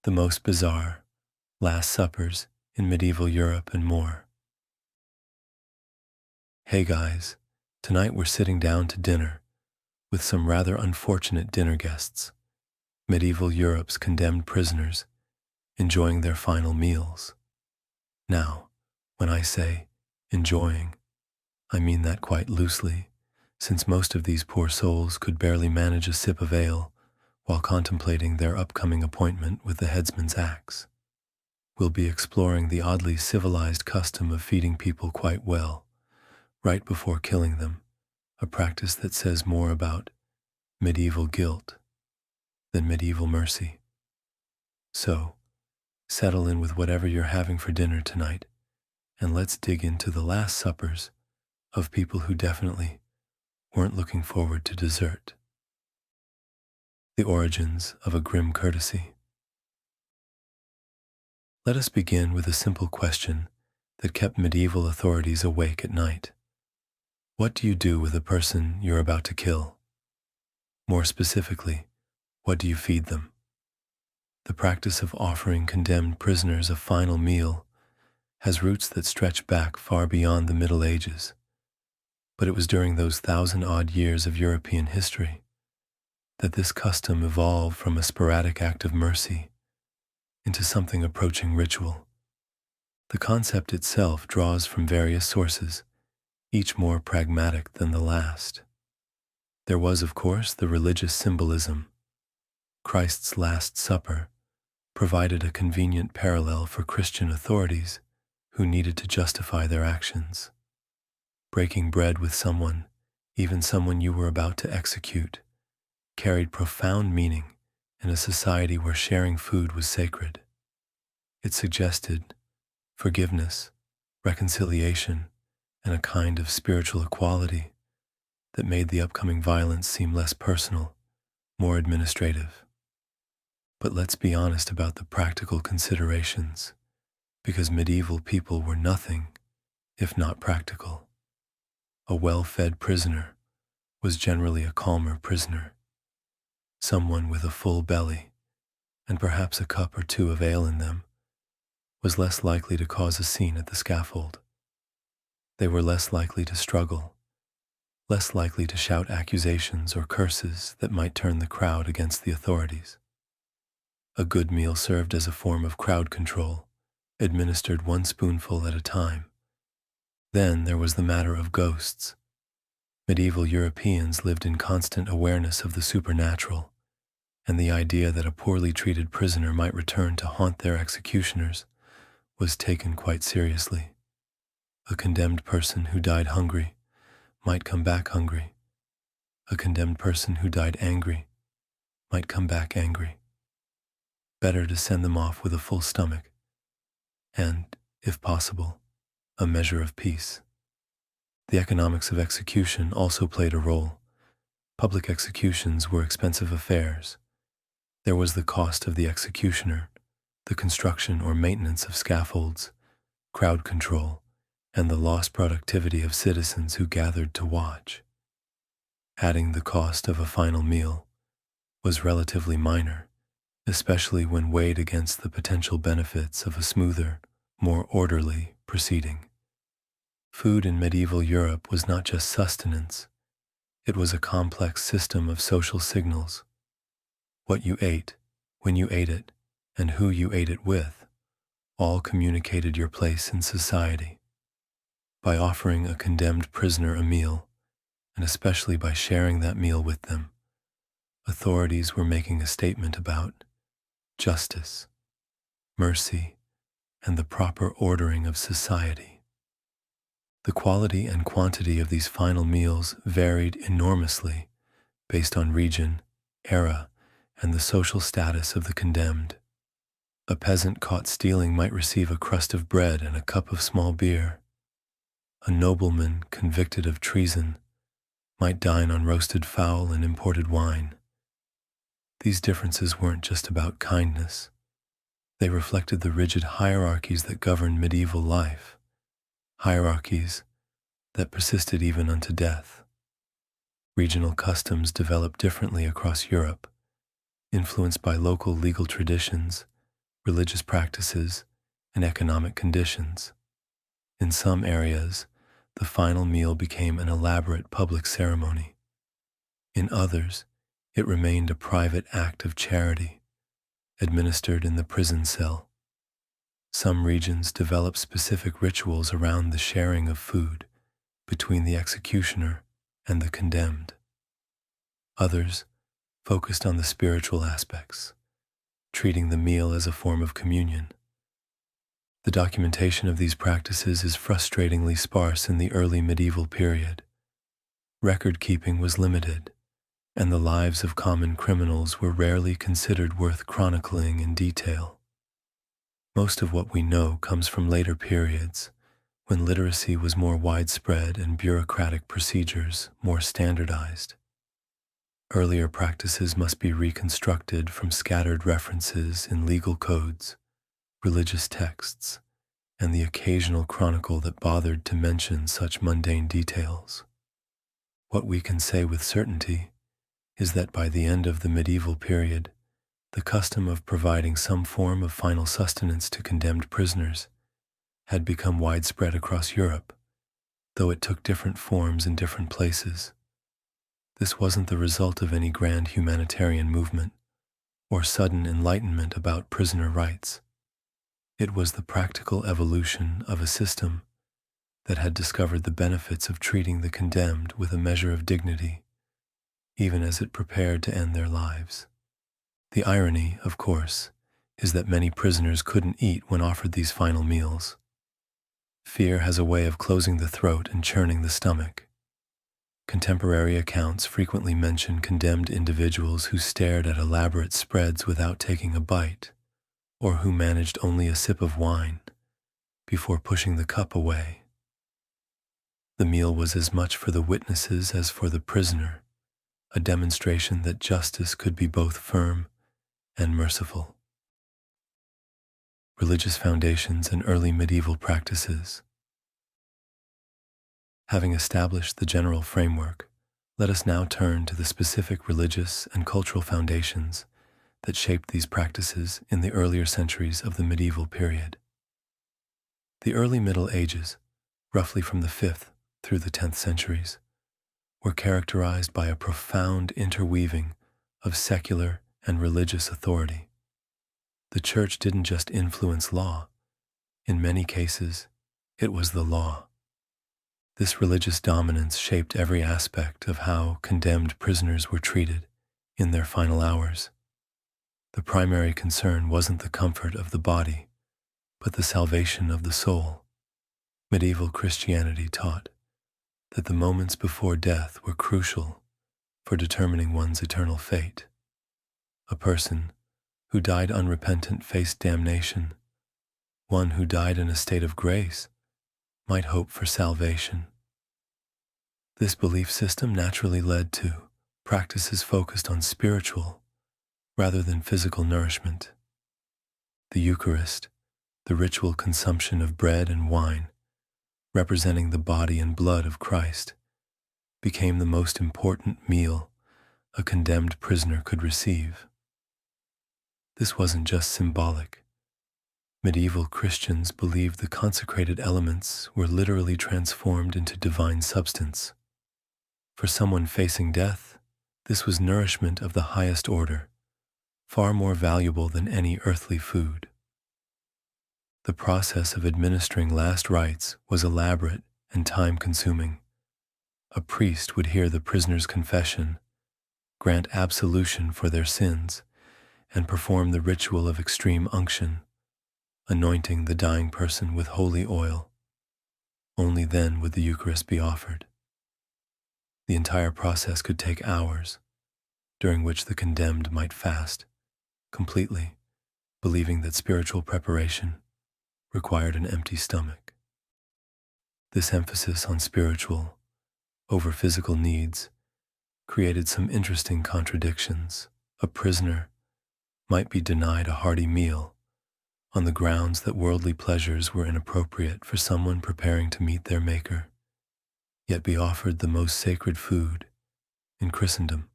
the most bizarre, Last Suppers in medieval Europe, and more. Hey guys, tonight we're sitting down to dinner with some rather unfortunate dinner guests, medieval Europe's condemned prisoners, enjoying their final meals. Now, when I say enjoying, I mean that quite loosely, since most of these poor souls could barely manage a sip of ale while contemplating their upcoming appointment with the headsman's axe. We'll be exploring the oddly civilized custom of feeding people quite well, right before killing them, a practice that says more about medieval guilt than medieval mercy. So, settle in with whatever you're having for dinner tonight, and let's dig into the Last Suppers of people who definitely weren't looking forward to dessert. The origins of a grim courtesy. Let us begin with a simple question that kept medieval authorities awake at night. What do you do with a person you're about to kill? More specifically, what do you feed them? The practice of offering condemned prisoners a final meal has roots that stretch back far beyond the Middle Ages, but it was during those 1,000-odd years of European history that this custom evolved from a sporadic act of mercy into something approaching ritual. The concept itself draws from various sources, each more pragmatic than the last. There was, of course, the religious symbolism. Christ's Last Supper provided a convenient parallel for Christian authorities who needed to justify their actions. Breaking bread with someone, even someone you were about to execute, carried profound meaning in a society where sharing food was sacred. It suggested forgiveness, reconciliation, and a kind of spiritual equality that made the upcoming violence seem less personal, more administrative. But let's be honest about the practical considerations, because medieval people were nothing if not practical. A well-fed prisoner was generally a calmer prisoner, someone with a full belly and perhaps a cup or two of ale in them was less likely to cause a scene at the scaffold. They were less likely to struggle, less likely to shout accusations or curses that might turn the crowd against the authorities. A good meal served as a form of crowd control, administered one spoonful at a time. Then there was the matter of ghosts. Medieval Europeans lived in constant awareness of the supernatural, and the idea that a poorly treated prisoner might return to haunt their executioners was taken quite seriously. A condemned person who died hungry might come back hungry. A condemned person who died angry might come back angry. Better to send them off with a full stomach and, if possible, a measure of peace. The economics of execution also played a role. Public executions were expensive affairs. There was the cost of the executioner, the construction or maintenance of scaffolds, crowd control, and the lost productivity of citizens who gathered to watch. Adding the cost of a final meal was relatively minor, especially when weighed against the potential benefits of a smoother, more orderly proceeding. Food in medieval Europe was not just sustenance, it was a complex system of social signals. What you ate, when you ate it, and who you ate it with, all communicated your place in society. By offering a condemned prisoner a meal, and especially by sharing that meal with them, authorities were making a statement about justice, mercy, and the proper ordering of society. The quality and quantity of these final meals varied enormously based on region, era, and the social status of the condemned. A peasant caught stealing might receive a crust of bread and a cup of small beer. A nobleman convicted of treason might dine on roasted fowl and imported wine. These differences weren't just about kindness. They reflected the rigid hierarchies that governed medieval life, hierarchies that persisted even unto death. Regional customs developed differently across Europe, influenced by local legal traditions religious practices, and economic conditions. In some areas, the final meal became an elaborate public ceremony. In others, it remained a private act of charity, administered in the prison cell. Some regions developed specific rituals around the sharing of food between the executioner and the condemned. Others focused on the spiritual aspects, treating the meal as a form of communion. The documentation of these practices is frustratingly sparse in the early medieval period. Record-keeping was limited, and the lives of common criminals were rarely considered worth chronicling in detail. Most of what we know comes from later periods, when literacy was more widespread and bureaucratic procedures more standardized. Earlier practices must be reconstructed from scattered references in legal codes, religious texts, and the occasional chronicle that bothered to mention such mundane details. What we can say with certainty is that by the end of the medieval period, the custom of providing some form of final sustenance to condemned prisoners had become widespread across Europe, though it took different forms in different places. This wasn't the result of any grand humanitarian movement or sudden enlightenment about prisoner rights. It was the practical evolution of a system that had discovered the benefits of treating the condemned with a measure of dignity, even as it prepared to end their lives. The irony, of course, is that many prisoners couldn't eat when offered these final meals. Fear has a way of closing the throat and churning the stomach. Contemporary accounts frequently mention condemned individuals who stared at elaborate spreads without taking a bite, or who managed only a sip of wine before pushing the cup away. The meal was as much for the witnesses as for the prisoner, a demonstration that justice could be both firm and merciful. Religious foundations and early medieval practices. Having established the general framework, let us now turn to the specific religious and cultural foundations that shaped these practices in the earlier centuries of the medieval period. The early Middle Ages, roughly from the 5th through the 10th centuries, were characterized by a profound interweaving of secular and religious authority. The church didn't just influence law. In many cases, it was the law. This religious dominance shaped every aspect of how condemned prisoners were treated in their final hours. The primary concern wasn't the comfort of the body, but the salvation of the soul. Medieval Christianity taught that the moments before death were crucial for determining one's eternal fate. A person who died unrepentant faced damnation. One who died in a state of grace might hope for salvation. This belief system naturally led to practices focused on spiritual rather than physical nourishment. The Eucharist, the ritual consumption of bread and wine, representing the body and blood of Christ, became the most important meal a condemned prisoner could receive. This wasn't just symbolic. Medieval Christians believed the consecrated elements were literally transformed into divine substance. For someone facing death, this was nourishment of the highest order, far more valuable than any earthly food. The process of administering last rites was elaborate and time-consuming. A priest would hear the prisoner's confession, grant absolution for their sins, and perform the ritual of extreme unction, anointing the dying person with holy oil. Only then would the Eucharist be offered. The entire process could take hours, during which the condemned might fast completely, believing that spiritual preparation required an empty stomach. This emphasis on spiritual over physical needs created some interesting contradictions. A prisoner might be denied a hearty meal on the grounds that worldly pleasures were inappropriate for someone preparing to meet their Maker, yet be offered the most sacred food in Christendom.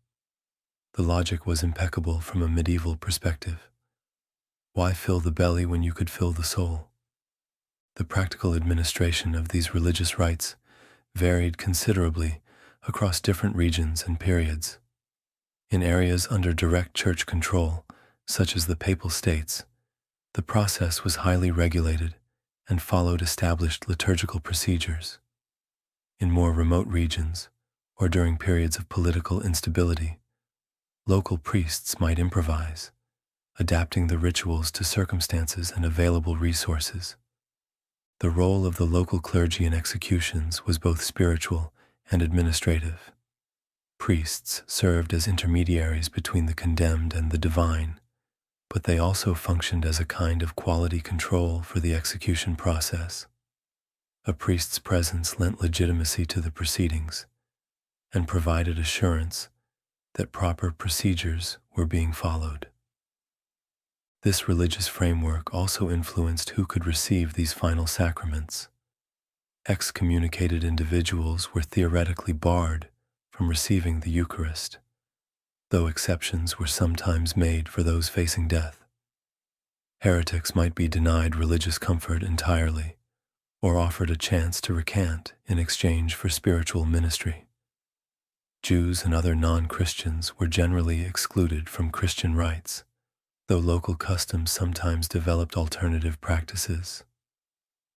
The logic was impeccable from a medieval perspective. Why fill the belly when you could fill the soul? The practical administration of these religious rites varied considerably across different regions and periods. In areas under direct church control, such as the Papal States, the process was highly regulated and followed established liturgical procedures. In more remote regions, or during periods of political instability, local priests might improvise, adapting the rituals to circumstances and available resources. The role of the local clergy in executions was both spiritual and administrative. Priests served as intermediaries between the condemned and the divine, but they also functioned as a kind of quality control for the execution process. A priest's presence lent legitimacy to the proceedings and provided assurance that proper procedures were being followed. This religious framework also influenced who could receive these final sacraments. Excommunicated individuals were theoretically barred from receiving the Eucharist, though exceptions were sometimes made for those facing death. Heretics might be denied religious comfort entirely, or offered a chance to recant in exchange for spiritual ministry. Jews and other non-Christians were generally excluded from Christian rites, though local customs sometimes developed alternative practices.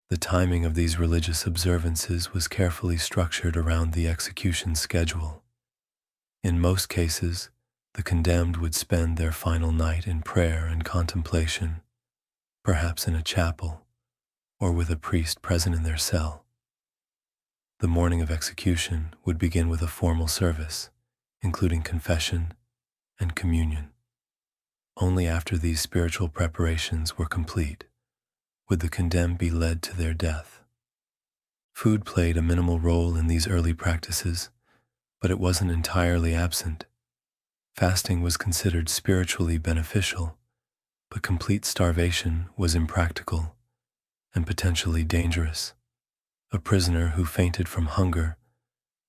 The timing of these religious observances was carefully structured around the execution schedule. In most cases, the condemned would spend their final night in prayer and contemplation, perhaps in a chapel, or with a priest present in their cell. The morning of execution would begin with a formal service, including confession and communion. Only after these spiritual preparations were complete would the condemned be led to their death. Food played a minimal role in these early practices, but it wasn't entirely absent. Fasting was considered spiritually beneficial, but complete starvation was impractical and potentially dangerous. A prisoner who fainted from hunger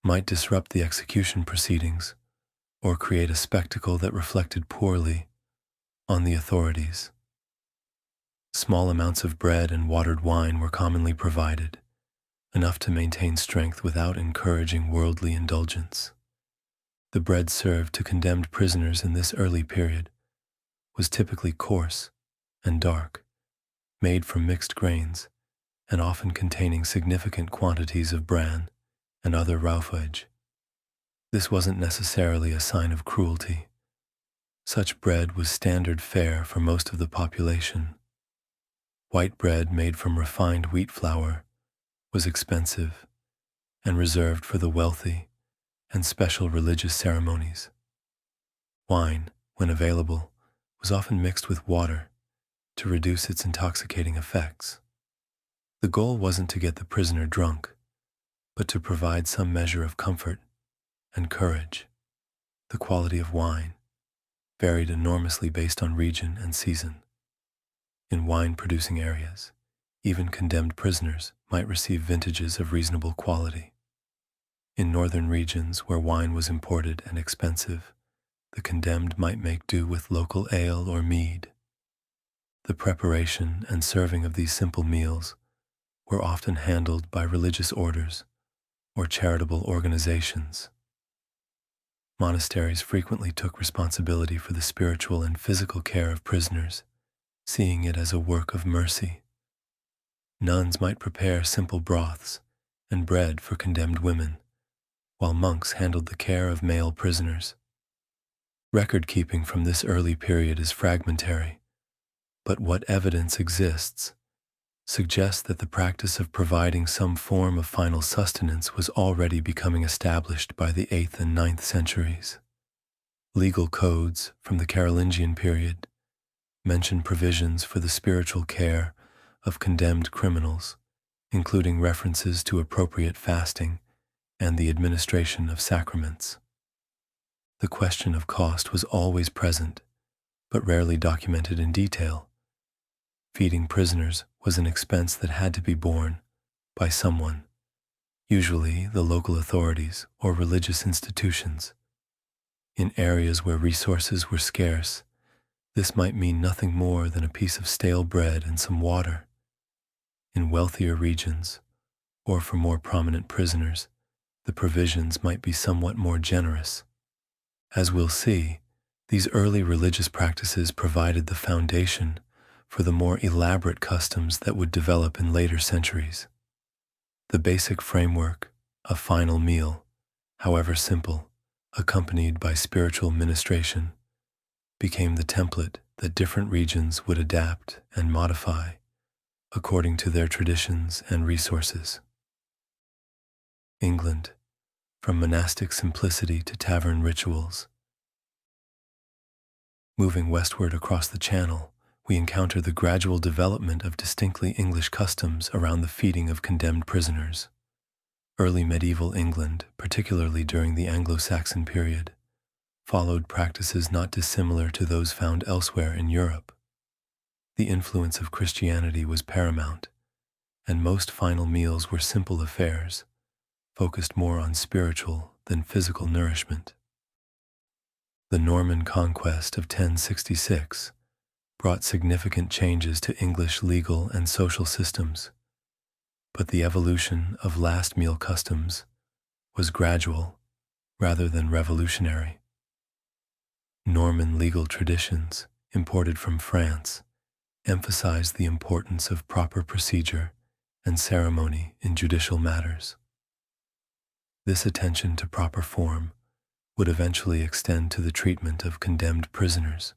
might disrupt the execution proceedings or create a spectacle that reflected poorly on the authorities. Small amounts of bread and watered wine were commonly provided, enough to maintain strength without encouraging worldly indulgence. The bread served to condemned prisoners in this early period was typically coarse and dark, made from mixed grains, and often containing significant quantities of bran and other rauwvijg. This wasn't necessarily a sign of cruelty. Such bread was standard fare for most of the population. White bread made from refined wheat flour was expensive and reserved for the wealthy and special religious ceremonies. Wine, when available, was often mixed with water to reduce its intoxicating effects. The goal wasn't to get the prisoner drunk, but to provide some measure of comfort and courage. The quality of wine varied enormously based on region and season. In wine-producing areas, even condemned prisoners might receive vintages of reasonable quality. In northern regions where wine was imported and expensive, the condemned might make do with local ale or mead. The preparation and serving of these simple meals were often handled by religious orders or charitable organizations. Monasteries frequently took responsibility for the spiritual and physical care of prisoners, seeing it as a work of mercy. Nuns might prepare simple broths and bread for condemned women, while monks handled the care of male prisoners. Record-keeping from this early period is fragmentary, but what evidence exists suggests that the practice of providing some form of final sustenance was already becoming established by the 8th and 9th centuries. Legal codes from the Carolingian period mention provisions for the spiritual care of condemned criminals, including references to appropriate fasting and the administration of sacraments. The question of cost was always present, but rarely documented in detail. Feeding prisoners was an expense that had to be borne by someone, usually the local authorities or religious institutions. In areas where resources were scarce, This might mean nothing more than a piece of stale bread and some water. In wealthier regions, or for more prominent prisoners, the provisions might be somewhat more generous. As we'll see, these early religious practices provided the foundation for the more elaborate customs that would develop in later centuries. The basic framework, a final meal, however simple, accompanied by spiritual ministration, became the template that different regions would adapt and modify according to their traditions and resources. England, from monastic simplicity to tavern rituals. Moving westward across the Channel, we encounter the gradual development of distinctly English customs around the feeding of condemned prisoners. Early medieval England, particularly during the Anglo-Saxon period, followed practices not dissimilar to those found elsewhere in Europe. The influence of Christianity was paramount, and most final meals were simple affairs, focused more on spiritual than physical nourishment. The Norman conquest of 1066 brought significant changes to English legal and social systems, but the evolution of last meal customs was gradual rather than revolutionary. Norman legal traditions, imported from France, emphasized the importance of proper procedure and ceremony in judicial matters. This attention to proper form would eventually extend to the treatment of condemned prisoners,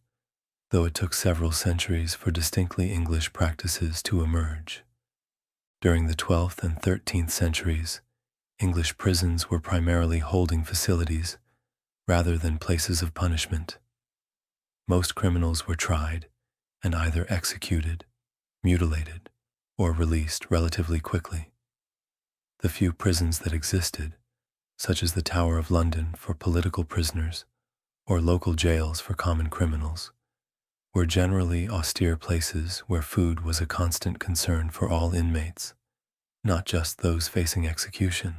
though it took several centuries for distinctly English practices to emerge. During the 12th and 13th centuries, English prisons were primarily holding facilities rather than places of punishment. Most criminals were tried and either executed, mutilated, or released relatively quickly. The few prisons that existed, such as the Tower of London for political prisoners or local jails for common criminals, were generally austere places where food was a constant concern for all inmates, not just those facing execution.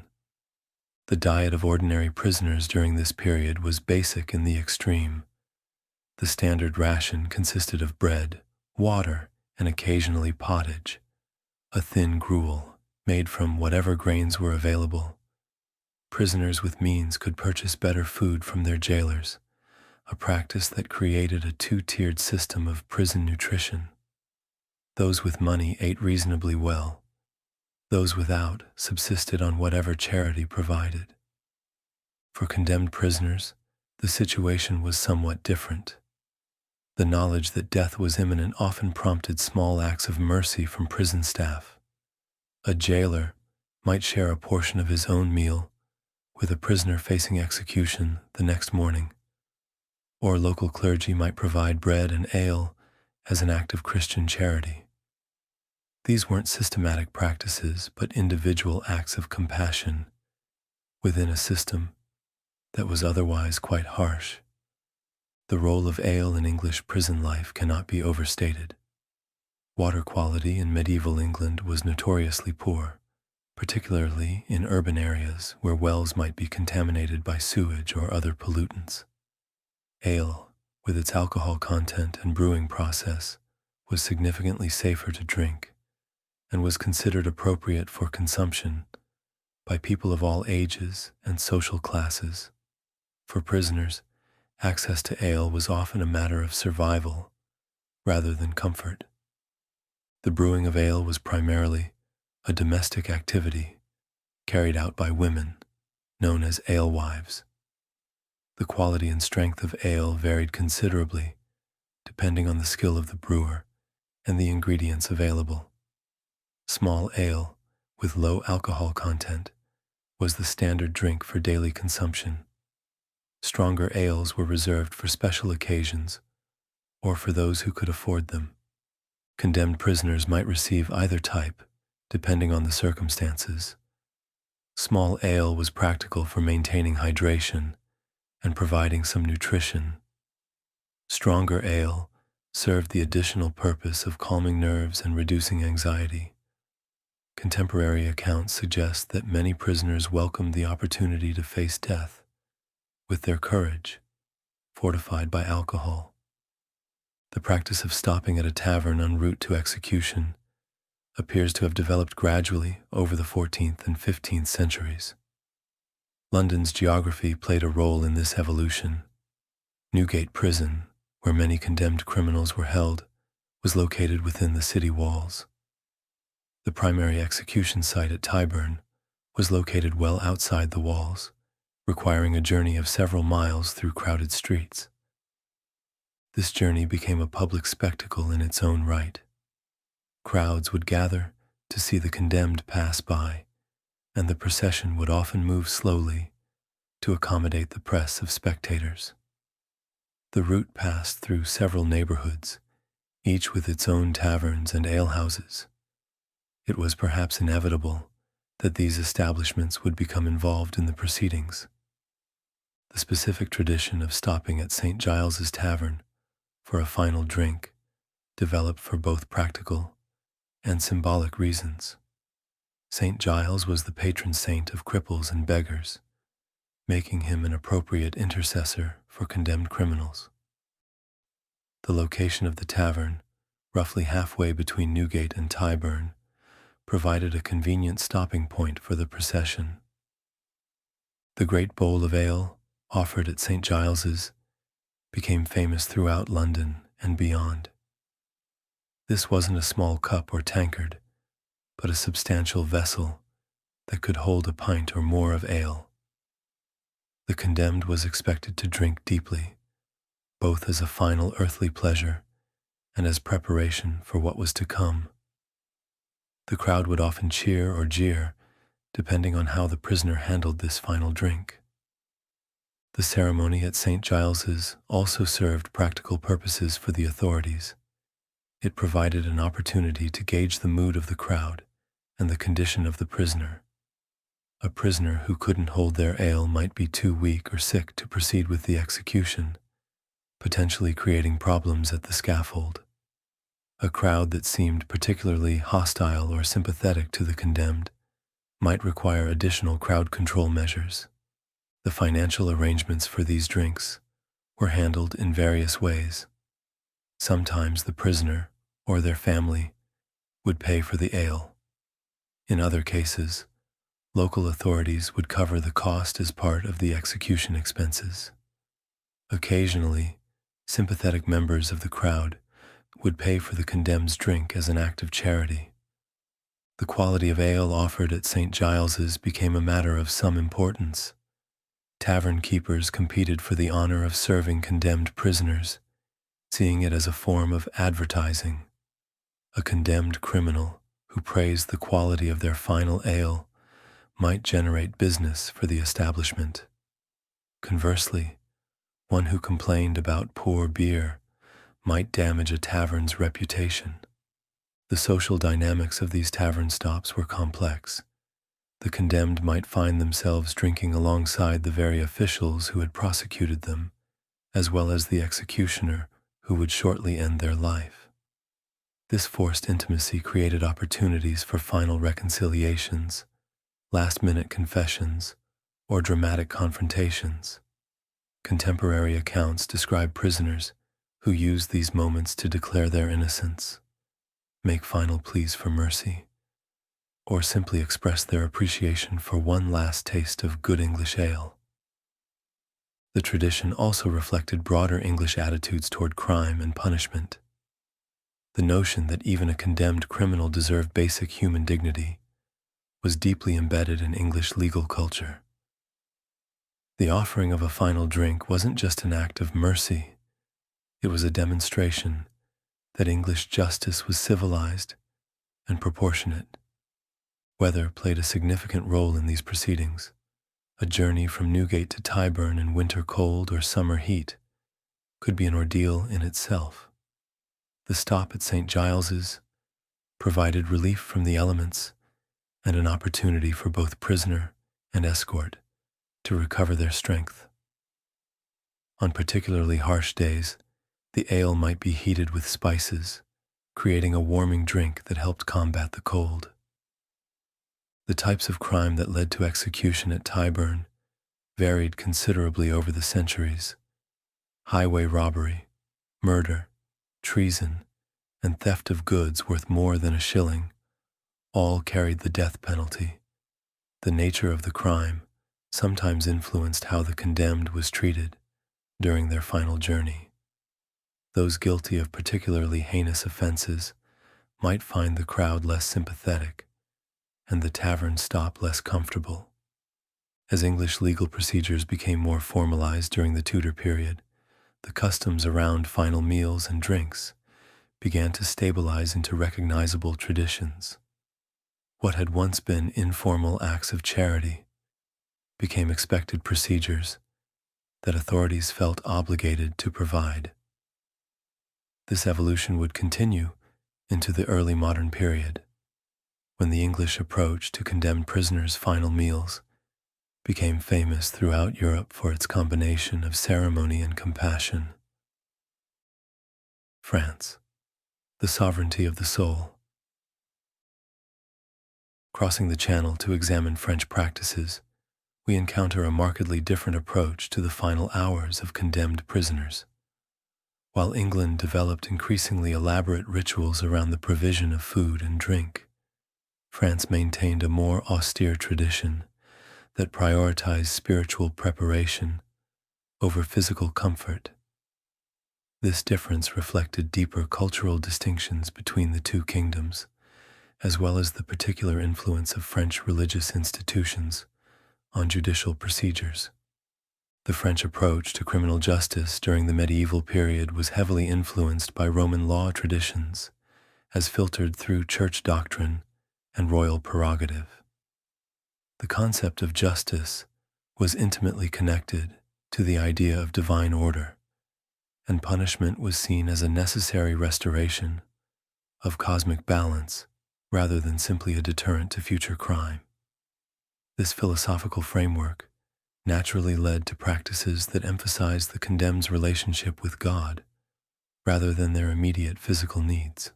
The diet of ordinary prisoners during this period was basic in the extreme. The standard ration consisted of bread, water, and occasionally pottage, a thin gruel made from whatever grains were available. Prisoners with means could purchase better food from their jailers, a practice that created a two-tiered system of prison nutrition. Those with money ate reasonably well. Those without subsisted on whatever charity provided. For condemned prisoners, the situation was somewhat different. The knowledge that death was imminent often prompted small acts of mercy from prison staff. A jailer might share a portion of his own meal with a prisoner facing execution the next morning, or local clergy might provide bread and ale as an act of Christian charity. These weren't systematic practices, but individual acts of compassion within a system that was otherwise quite harsh. The role of ale in English prison life cannot be overstated. Water quality in medieval England was notoriously poor, particularly in urban areas where wells might be contaminated by sewage or other pollutants. Ale, with its alcohol content and brewing process, was significantly safer to drink and was considered appropriate for consumption by people of all ages and social classes. For prisoners, access to ale was often a matter of survival rather than comfort. The brewing of ale was primarily a domestic activity carried out by women, known as alewives. The quality and strength of ale varied considerably, depending on the skill of the brewer and the ingredients available. Small ale, with low alcohol content, was the standard drink for daily consumption. Stronger ales were reserved for special occasions or for those who could afford them. Condemned prisoners might receive either type, depending on the circumstances. Small ale was practical for maintaining hydration and providing some nutrition. Stronger ale served the additional purpose of calming nerves and reducing anxiety. Contemporary accounts suggest that many prisoners welcomed the opportunity to face death with their courage, fortified by alcohol. The practice of stopping at a tavern en route to execution appears to have developed gradually over the 14th and 15th centuries. London's geography played a role in this evolution. Newgate Prison, where many condemned criminals were held, was located within the city walls. The primary execution site at Tyburn was located well outside the walls, requiring a journey of several miles through crowded streets. This journey became a public spectacle in its own right. Crowds would gather to see the condemned pass by, and the procession would often move slowly to accommodate the press of spectators. The route passed through several neighborhoods, each with its own taverns and alehouses. It was perhaps inevitable that these establishments would become involved in the proceedings. The specific tradition of stopping at St. Giles's Tavern for a final drink developed for both practical and symbolic reasons. St. Giles was the patron saint of cripples and beggars, making him an appropriate intercessor for condemned criminals. The location of the tavern, roughly halfway between Newgate and Tyburn, provided a convenient stopping point for the procession. The great bowl of ale offered at St. Giles's became famous throughout London and beyond. This wasn't a small cup or tankard, but a substantial vessel that could hold a pint or more of ale. The condemned was expected to drink deeply, both as a final earthly pleasure and as preparation for what was to come. The crowd would often cheer or jeer, depending on how the prisoner handled this final drink. The ceremony at St. Giles's also served practical purposes for the authorities. It provided an opportunity to gauge the mood of the crowd and the condition of the prisoner. A prisoner who couldn't hold their ale might be too weak or sick to proceed with the execution, potentially creating problems at the scaffold. A crowd that seemed particularly hostile or sympathetic to the condemned might require additional crowd control measures. The financial arrangements for these drinks were handled in various ways. Sometimes the prisoner or their family would pay for the ale. In other cases, local authorities would cover the cost as part of the execution expenses. Occasionally, sympathetic members of the crowd would pay for the condemned's drink as an act of charity. The quality of ale offered at St. Giles's became a matter of some importance. Tavern keepers competed for the honor of serving condemned prisoners, seeing it as a form of advertising. A condemned criminal who praised the quality of their final ale might generate business for the establishment. Conversely, one who complained about poor beer might damage a tavern's reputation. The social dynamics of these tavern stops were complex. The condemned might find themselves drinking alongside the very officials who had prosecuted them, as well as the executioner who would shortly end their life. This forced intimacy created opportunities for final reconciliations, last-minute confessions, or dramatic confrontations. Contemporary accounts describe prisoners who used these moments to declare their innocence, make final pleas for mercy, or simply express their appreciation for one last taste of good English ale. The tradition also reflected broader English attitudes toward crime and punishment. The notion that even a condemned criminal deserved basic human dignity was deeply embedded in English legal culture. The offering of a final drink wasn't just an act of mercy, it was a demonstration that English justice was civilized and proportionate. Weather played a significant role in these proceedings. A journey from Newgate to Tyburn in winter cold or summer heat could be an ordeal in itself. The stop at St. Giles's provided relief from the elements and an opportunity for both prisoner and escort to recover their strength. On particularly harsh days, the ale might be heated with spices, creating a warming drink that helped combat the cold. The types of crime that led to execution at Tyburn varied considerably over the centuries. Highway robbery, murder, treason, and theft of goods worth more than a shilling all carried the death penalty. The nature of the crime sometimes influenced how the condemned was treated during their final journey. Those guilty of particularly heinous offenses might find the crowd less sympathetic and the tavern stop less comfortable. As English legal procedures became more formalized during the Tudor period, the customs around final meals and drinks began to stabilize into recognizable traditions. What had once been informal acts of charity became expected procedures that authorities felt obligated to provide. This evolution would continue into the early modern period, when the English approach to condemned prisoners' final meals became famous throughout Europe for its combination of ceremony and compassion. France, the sovereignty of the soul. Crossing the Channel to examine French practices, we encounter a markedly different approach to the final hours of condemned prisoners. While England developed increasingly elaborate rituals around the provision of food and drink, France maintained a more austere tradition that prioritized spiritual preparation over physical comfort. This difference reflected deeper cultural distinctions between the two kingdoms, as well as the particular influence of French religious institutions on judicial procedures. The French approach to criminal justice during the medieval period was heavily influenced by Roman law traditions, as filtered through church doctrine and royal prerogative. The concept of justice was intimately connected to the idea of divine order, and punishment was seen as a necessary restoration of cosmic balance rather than simply a deterrent to future crime. This philosophical framework naturally led to practices that emphasized the condemned's relationship with God rather than their immediate physical needs.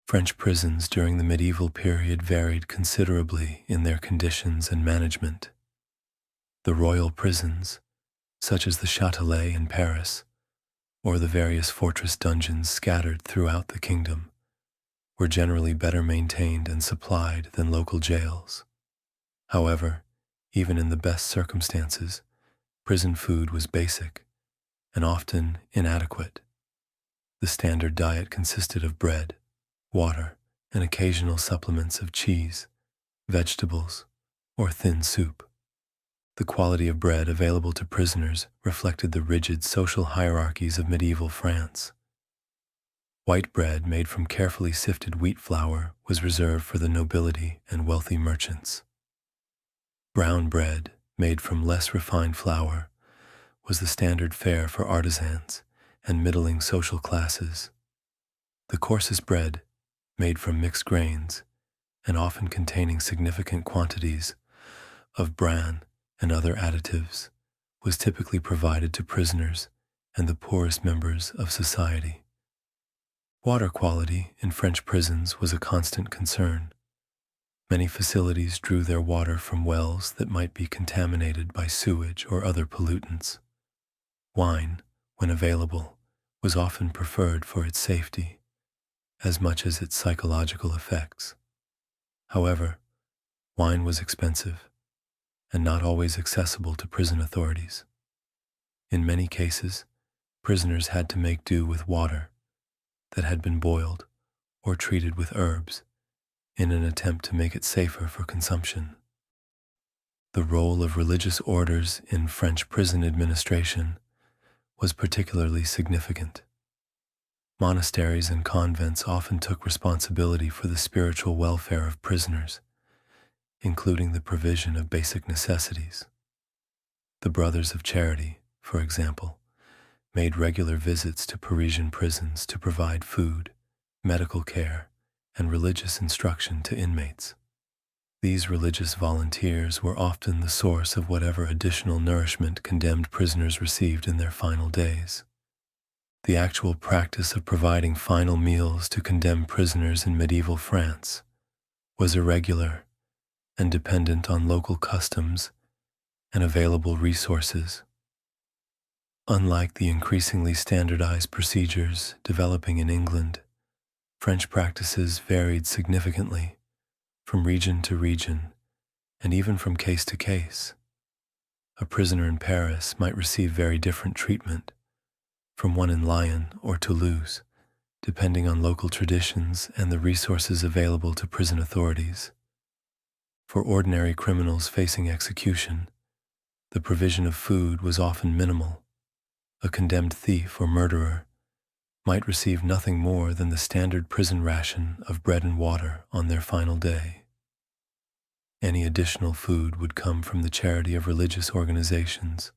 French prisons during the medieval period varied considerably in their conditions and management. The royal prisons, such as the Châtelet in Paris, or the various fortress dungeons scattered throughout the kingdom, were generally better maintained and supplied than local jails. However, even in the best circumstances, prison food was basic and often inadequate. The standard diet consisted of bread, water, and occasional supplements of cheese, vegetables, or thin soup. The quality of bread available to prisoners reflected the rigid social hierarchies of medieval France. White bread made from carefully sifted wheat flour was reserved for the nobility and wealthy merchants. Brown bread, made from less refined flour, was the standard fare for artisans and middling social classes. The coarsest bread, made from mixed grains and often containing significant quantities of bran and other additives, was typically provided to prisoners and the poorest members of society. Water quality in French prisons was a constant concern. Many facilities drew their water from wells that might be contaminated by sewage or other pollutants. Wine, when available, was often preferred for its safety, as much as its psychological effects. However, wine was expensive and not always accessible to prison authorities. In many cases, prisoners had to make do with water that had been boiled or treated with herbs in an attempt to make it safer for consumption. The role of religious orders in French prison administration was particularly significant. Monasteries and convents often took responsibility for the spiritual welfare of prisoners, including the provision of basic necessities. The Brothers of Charity, for example, made regular visits to Parisian prisons to provide food, medical care, and religious instruction to inmates. These religious volunteers were often the source of whatever additional nourishment condemned prisoners received in their final days. The actual practice of providing final meals to condemned prisoners in medieval France was irregular and dependent on local customs and available resources. Unlike the increasingly standardized procedures developing in England, French practices varied significantly from region to region and even from case to case. A prisoner in Paris might receive very different treatment from one in Lyon or Toulouse, depending on local traditions and the resources available to prison authorities. For ordinary criminals facing execution, the provision of food was often minimal. A condemned thief or murderer might receive nothing more than the standard prison ration of bread and water on their final day. Any additional food would come from the charity of religious organizations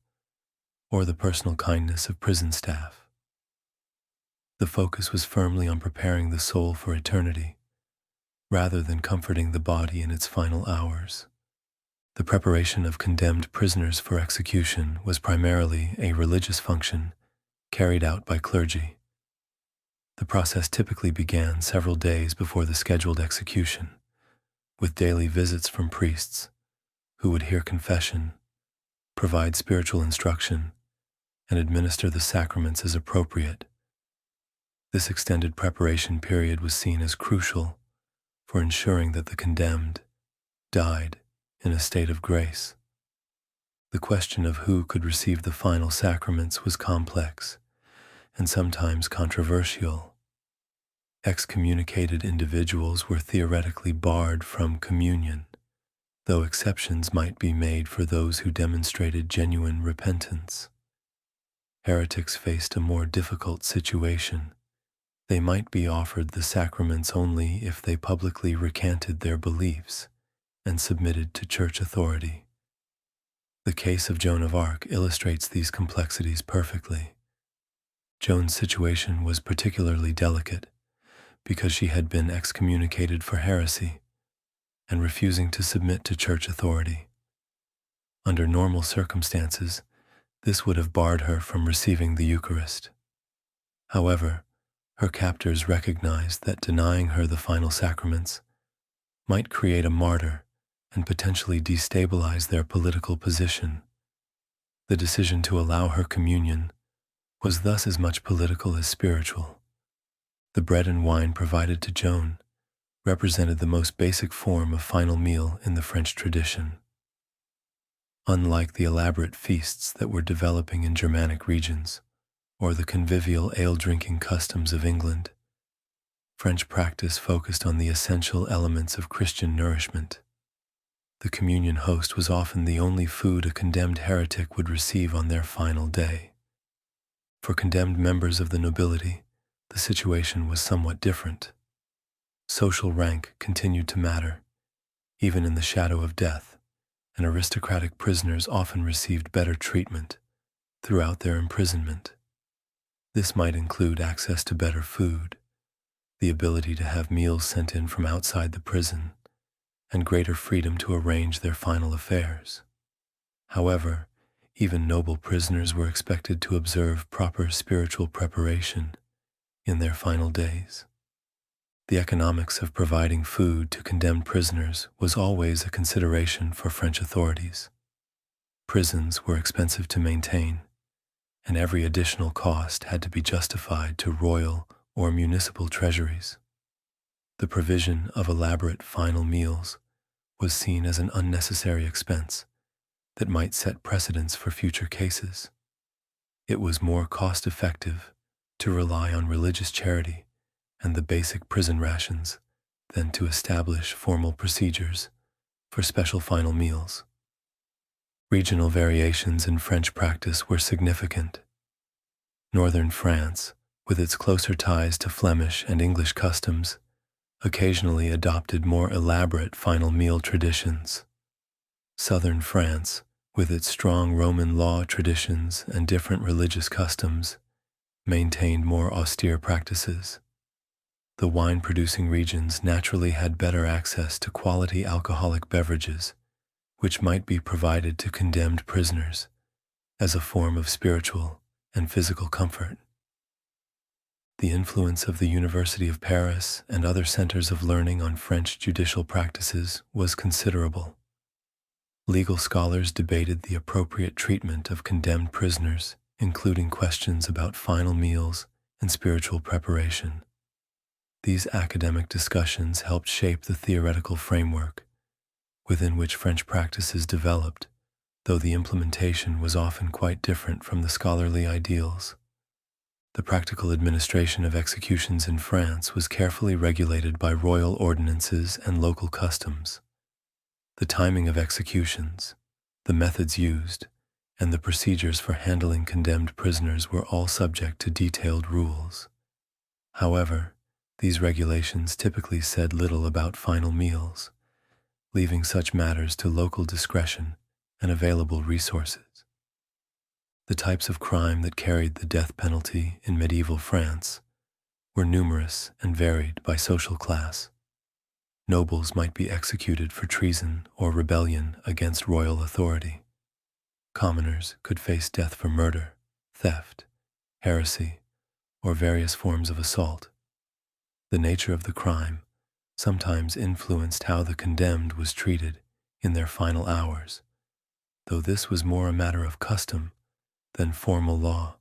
or the personal kindness of prison staff. The focus was firmly on preparing the soul for eternity, rather than comforting the body in its final hours. The preparation of condemned prisoners for execution was primarily a religious function carried out by clergy. The process typically began several days before the scheduled execution, with daily visits from priests who would hear confession, provide spiritual instruction, and administer the sacraments as appropriate. This extended preparation period was seen as crucial for ensuring that the condemned died in a state of grace. The question of who could receive the final sacraments was complex and sometimes controversial. Excommunicated individuals were theoretically barred from communion, though exceptions might be made for those who demonstrated genuine repentance. Heretics faced a more difficult situation. They might be offered the sacraments only if they publicly recanted their beliefs and submitted to church authority. The case of Joan of Arc illustrates these complexities perfectly. Joan's situation was particularly delicate because she had been excommunicated for heresy and refusing to submit to church authority. Under normal circumstances, this would have barred her from receiving the Eucharist. However, her captors recognized that denying her the final sacraments might create a martyr and potentially destabilize their political position. The decision to allow her communion was thus as much political as spiritual. The bread and wine provided to Joan represented the most basic form of final meal in the French tradition. Unlike the elaborate feasts that were developing in Germanic regions, or the convivial ale-drinking customs of England, French practice focused on the essential elements of Christian nourishment. The communion host was often the only food a condemned heretic would receive on their final day. For condemned members of the nobility, the situation was somewhat different. Social rank continued to matter, even in the shadow of death, and aristocratic prisoners often received better treatment throughout their imprisonment. This might include access to better food, the ability to have meals sent in from outside the prison, and greater freedom to arrange their final affairs. However, even noble prisoners were expected to observe proper spiritual preparation in their final days. The economics of providing food to condemned prisoners was always a consideration for French authorities. Prisons were expensive to maintain, and every additional cost had to be justified to royal or municipal treasuries. The provision of elaborate final meals was seen as an unnecessary expense that might set precedents for future cases. It was more cost-effective to rely on religious charity and the basic prison rations than to establish formal procedures for special final meals. Regional variations in French practice were significant. Northern France, with its closer ties to Flemish and English customs, occasionally adopted more elaborate final meal traditions. Southern France, with its strong Roman law traditions and different religious customs, maintained more austere practices. The wine-producing regions naturally had better access to quality alcoholic beverages, which might be provided to condemned prisoners as a form of spiritual and physical comfort. The influence of the University of Paris and other centers of learning on French judicial practices was considerable. Legal scholars debated the appropriate treatment of condemned prisoners including questions about final meals and spiritual preparation. These academic discussions helped shape the theoretical framework within which French practices developed, though the implementation was often quite different from the scholarly ideals. The practical administration of executions in France was carefully regulated by royal ordinances and local customs. The timing of executions, the methods used, and the procedures for handling condemned prisoners were all subject to detailed rules. However, these regulations typically said little about final meals, leaving such matters to local discretion and available resources. The types of crime that carried the death penalty in medieval France were numerous and varied by social class. Nobles might be executed for treason or rebellion against royal authority. Commoners could face death for murder, theft, heresy, or various forms of assault. The nature of the crime sometimes influenced how the condemned was treated in their final hours, though this was more a matter of custom than formal law.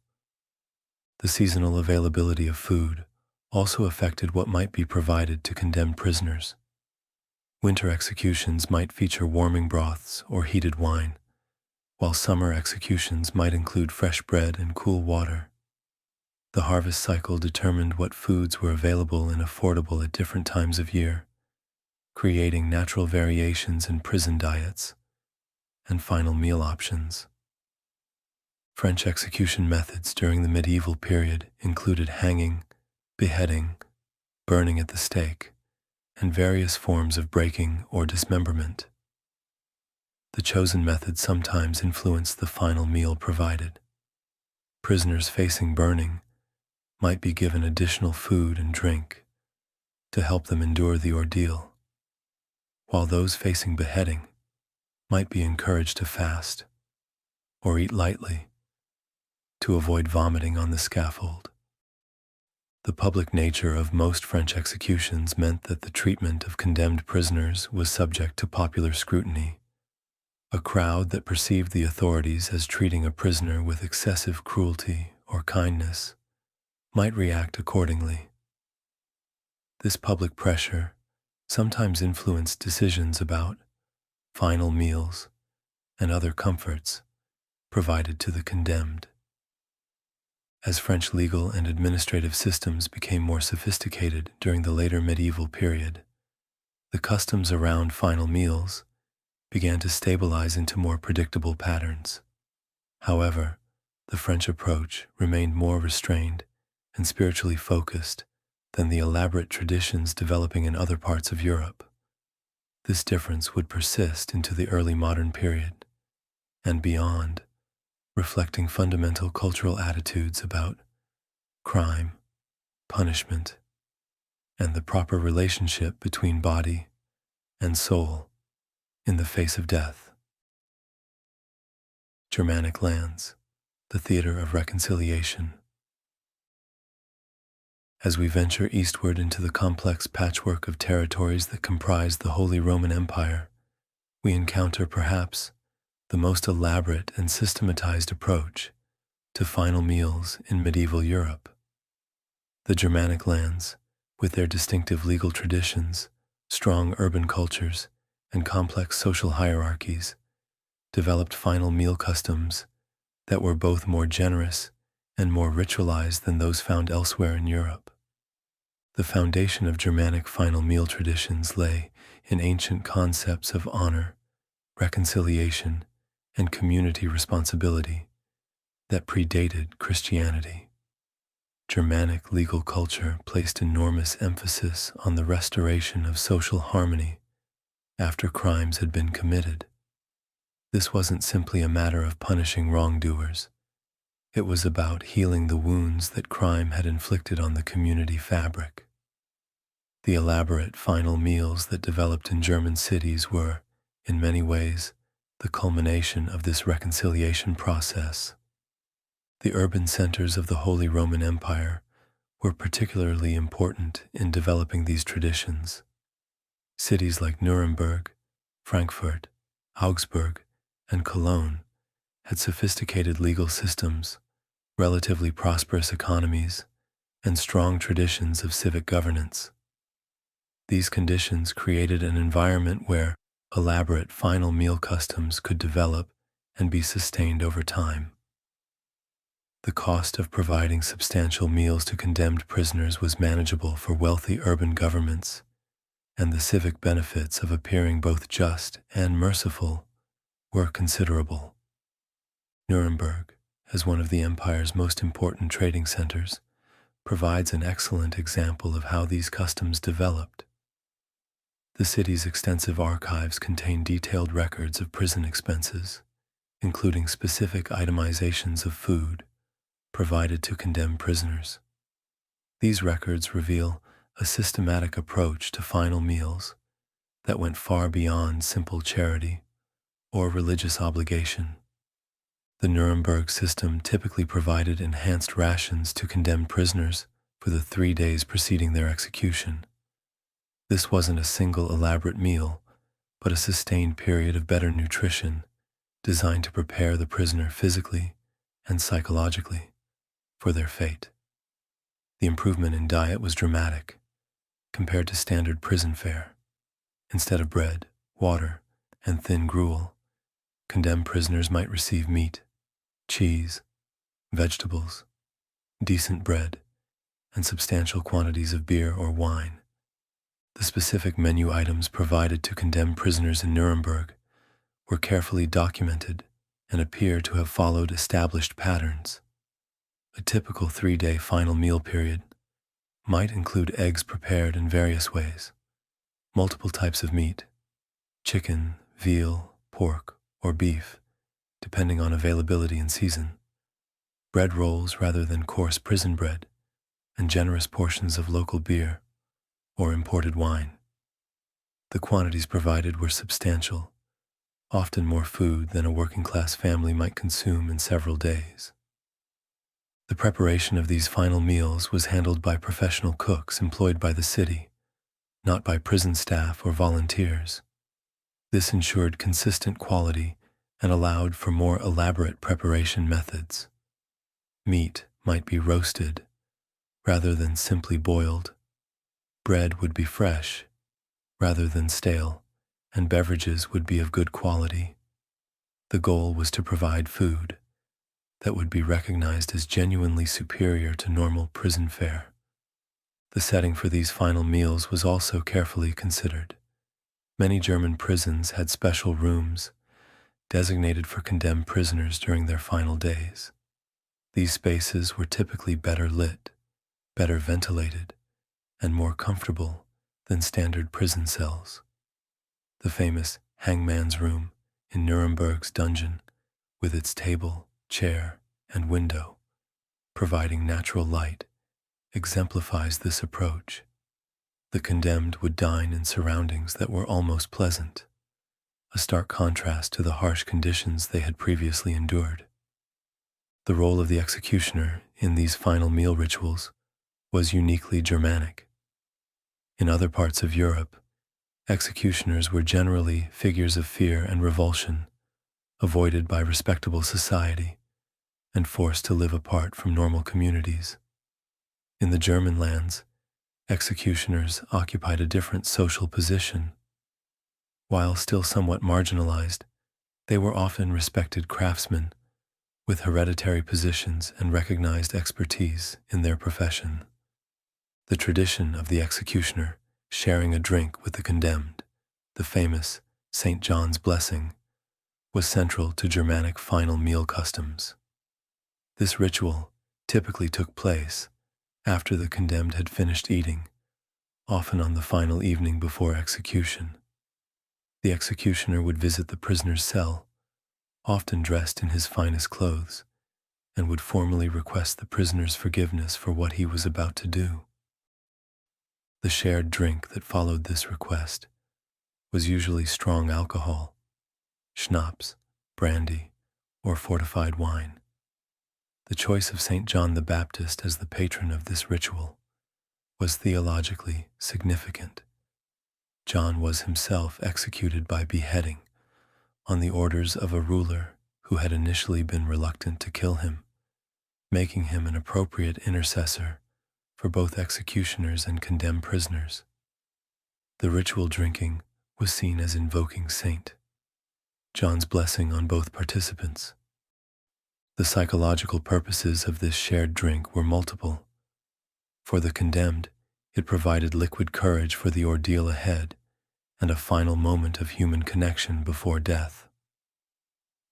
The seasonal availability of food also affected what might be provided to condemned prisoners. Winter executions might feature warming broths or heated wine, while summer executions might include fresh bread and cool water. The harvest cycle determined what foods were available and affordable at different times of year, creating natural variations in prison diets and final meal options. French execution methods during the medieval period included hanging, beheading, burning at the stake, and various forms of breaking or dismemberment. The chosen method sometimes influenced the final meal provided. Prisoners facing burning might be given additional food and drink to help them endure the ordeal, while those facing beheading might be encouraged to fast or eat lightly to avoid vomiting on the scaffold. The public nature of most French executions meant that the treatment of condemned prisoners was subject to popular scrutiny. A crowd that perceived the authorities as treating a prisoner with excessive cruelty or kindness might react accordingly. This public pressure sometimes influenced decisions about final meals and other comforts provided to the condemned. As French legal and administrative systems became more sophisticated during the later medieval period, the customs around final meals began to stabilize into more predictable patterns. However, the French approach remained more restrained and spiritually focused than the elaborate traditions developing in other parts of Europe. This difference would persist into the early modern period and beyond, reflecting fundamental cultural attitudes about crime, punishment, and the proper relationship between body and soul in the face of death. Germanic lands, the theater of reconciliation. As we venture eastward into the complex patchwork of territories that comprise the Holy Roman Empire, we encounter perhaps the most elaborate and systematized approach to final meals in medieval Europe. The Germanic lands, with their distinctive legal traditions, strong urban cultures, and complex social hierarchies, developed final meal customs that were both more generous and more ritualized than those found elsewhere in Europe. The foundation of Germanic final meal traditions lay in ancient concepts of honor, reconciliation, and community responsibility that predated Christianity. Germanic legal culture placed enormous emphasis on the restoration of social harmony after crimes had been committed. This wasn't simply a matter of punishing wrongdoers. It was about healing the wounds that crime had inflicted on the community fabric. The elaborate final meals that developed in German cities were, in many ways, the culmination of this reconciliation process. The urban centers of the Holy Roman Empire were particularly important in developing these traditions. Cities like Nuremberg, Frankfurt, Augsburg, and Cologne had sophisticated legal systems relatively prosperous economies, and strong traditions of civic governance. These conditions created an environment where elaborate final meal customs could develop and be sustained over time. The cost of providing substantial meals to condemned prisoners was manageable for wealthy urban governments, and the civic benefits of appearing both just and merciful were considerable. Nuremberg, as one of the empire's most important trading centers, provides an excellent example of how these customs developed. The city's extensive archives contain detailed records of prison expenses, including specific itemizations of food provided to condemned prisoners. These records reveal a systematic approach to final meals that went far beyond simple charity or religious obligation. The Nuremberg system typically provided enhanced rations to condemned prisoners for the 3 days preceding their execution. This wasn't a single elaborate meal, but a sustained period of better nutrition designed to prepare the prisoner physically and psychologically for their fate. The improvement in diet was dramatic compared to standard prison fare. Instead of bread, water, and thin gruel, condemned prisoners might receive meat, cheese, vegetables, decent bread, and substantial quantities of beer or wine. The specific menu items provided to condemned prisoners in Nuremberg were carefully documented and appear to have followed established patterns. A typical 3-day final meal period might include eggs prepared in various ways, multiple types of meat, chicken, veal, pork, or beef, depending on availability and season, bread rolls rather than coarse prison bread, and generous portions of local beer or imported wine. The quantities provided were substantial, often more food than a working-class family might consume in several days. The preparation of these final meals was handled by professional cooks employed by the city, not by prison staff or volunteers. This ensured consistent quality and allowed for more elaborate preparation methods. Meat might be roasted rather than simply boiled. Bread would be fresh rather than stale, and beverages would be of good quality. The goal was to provide food that would be recognized as genuinely superior to normal prison fare. The setting for these final meals was also carefully considered. Many German prisons had special rooms designated for condemned prisoners during their final days. These spaces were typically better lit, better ventilated, and more comfortable than standard prison cells. The famous hangman's room in Nuremberg's dungeon, with its table, chair, and window, providing natural light, exemplifies this approach. The condemned would dine in surroundings that were almost pleasant, a stark contrast to the harsh conditions they had previously endured. The role of the executioner in these final meal rituals was uniquely Germanic. In other parts of Europe, executioners were generally figures of fear and revulsion, avoided by respectable society, and forced to live apart from normal communities. In the German lands, executioners occupied a different social position. While still somewhat marginalized, they were often respected craftsmen with hereditary positions and recognized expertise in their profession. The tradition of the executioner sharing a drink with the condemned, the famous St. John's blessing, was central to Germanic final meal customs. This ritual typically took place after the condemned had finished eating, often on the final evening before execution. The executioner would visit the prisoner's cell, often dressed in his finest clothes, and would formally request the prisoner's forgiveness for what he was about to do. The shared drink that followed this request was usually strong alcohol, schnapps, brandy, or fortified wine. The choice of St. John the Baptist as the patron of this ritual was theologically significant. John was himself executed by beheading on the orders of a ruler who had initially been reluctant to kill him, making him an appropriate intercessor for both executioners and condemned prisoners. The ritual drinking was seen as invoking St. John's blessing on both participants. The psychological purposes of this shared drink were multiple. For the condemned, it provided liquid courage for the ordeal ahead and a final moment of human connection before death.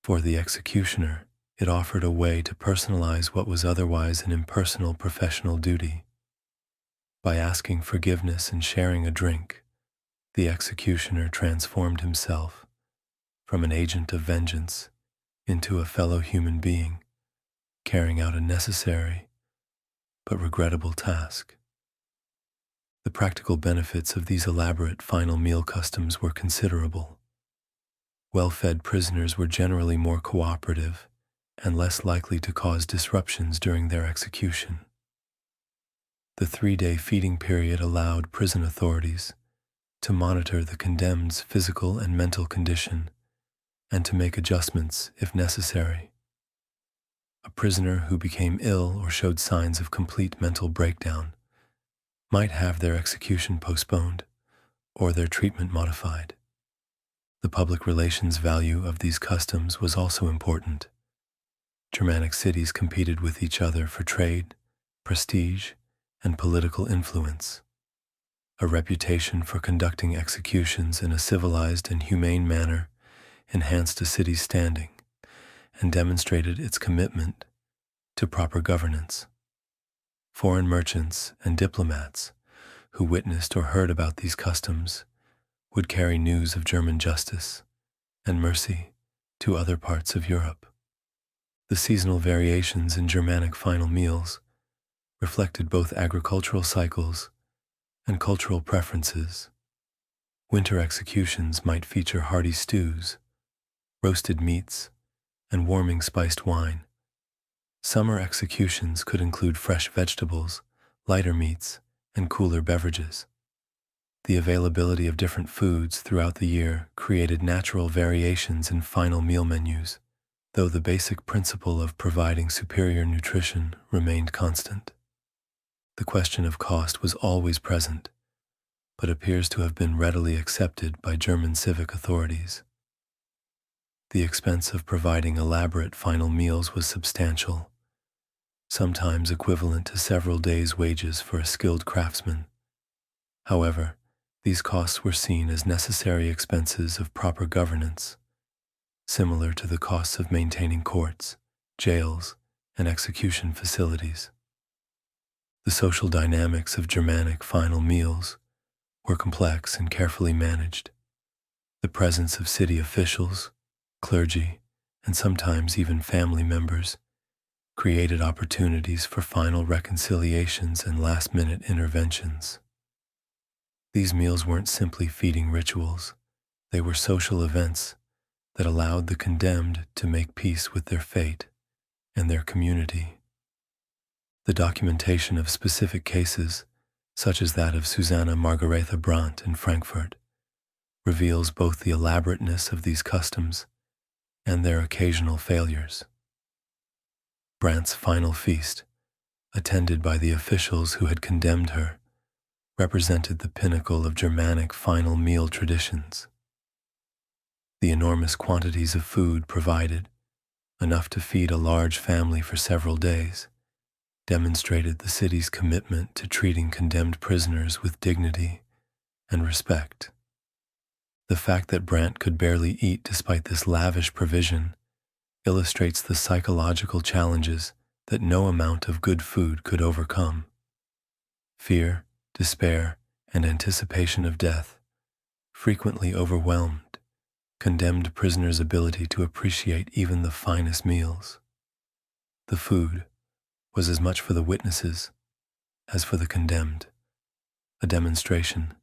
For the executioner, it offered a way to personalize what was otherwise an impersonal professional duty. By asking forgiveness and sharing a drink, the executioner transformed himself from an agent of vengeance into a fellow human being, carrying out a necessary but regrettable task. The practical benefits of these elaborate final meal customs were considerable. Well-fed prisoners were generally more cooperative and less likely to cause disruptions during their execution. The 3-day feeding period allowed prison authorities to monitor the condemned's physical and mental condition and to make adjustments if necessary. A prisoner who became ill or showed signs of complete mental breakdown might have their execution postponed or their treatment modified. The public relations value of these customs was also important. Germanic cities competed with each other for trade, prestige, and political influence. A reputation for conducting executions in a civilized and humane manner enhanced a city's standing and demonstrated its commitment to proper governance. Foreign merchants and diplomats who witnessed or heard about these customs would carry news of German justice and mercy to other parts of Europe. The seasonal variations in Germanic final meals reflected both agricultural cycles and cultural preferences. Winter executions might feature hearty stews, roasted meats, and warming spiced wine. Summer executions could include fresh vegetables, lighter meats, and cooler beverages. The availability of different foods throughout the year created natural variations in final meal menus, though the basic principle of providing superior nutrition remained constant. The question of cost was always present, but appears to have been readily accepted by German civic authorities. The expense of providing elaborate final meals was substantial, sometimes equivalent to several days' wages for a skilled craftsman. However, these costs were seen as necessary expenses of proper governance, similar to the costs of maintaining courts, jails, and execution facilities. The social dynamics of Germanic final meals were complex and carefully managed. The presence of city officials, clergy, and sometimes even family members created opportunities for final reconciliations and last-minute interventions. These meals weren't simply feeding rituals, they were social events that allowed the condemned to make peace with their fate and their community. The documentation of specific cases, such as that of Susanna Margaretha Brandt in Frankfurt, reveals both the elaborateness of these customs and their occasional failures. Brandt's final feast, attended by the officials who had condemned her, represented the pinnacle of Germanic final meal traditions. The enormous quantities of food provided, enough to feed a large family for several days, demonstrated the city's commitment to treating condemned prisoners with dignity and respect. The fact that Brandt could barely eat despite this lavish provision illustrates the psychological challenges that no amount of good food could overcome. Fear, despair, and anticipation of death frequently overwhelmed condemned prisoners' ability to appreciate even the finest meals. The food was as much for the witnesses as for the condemned, a demonstration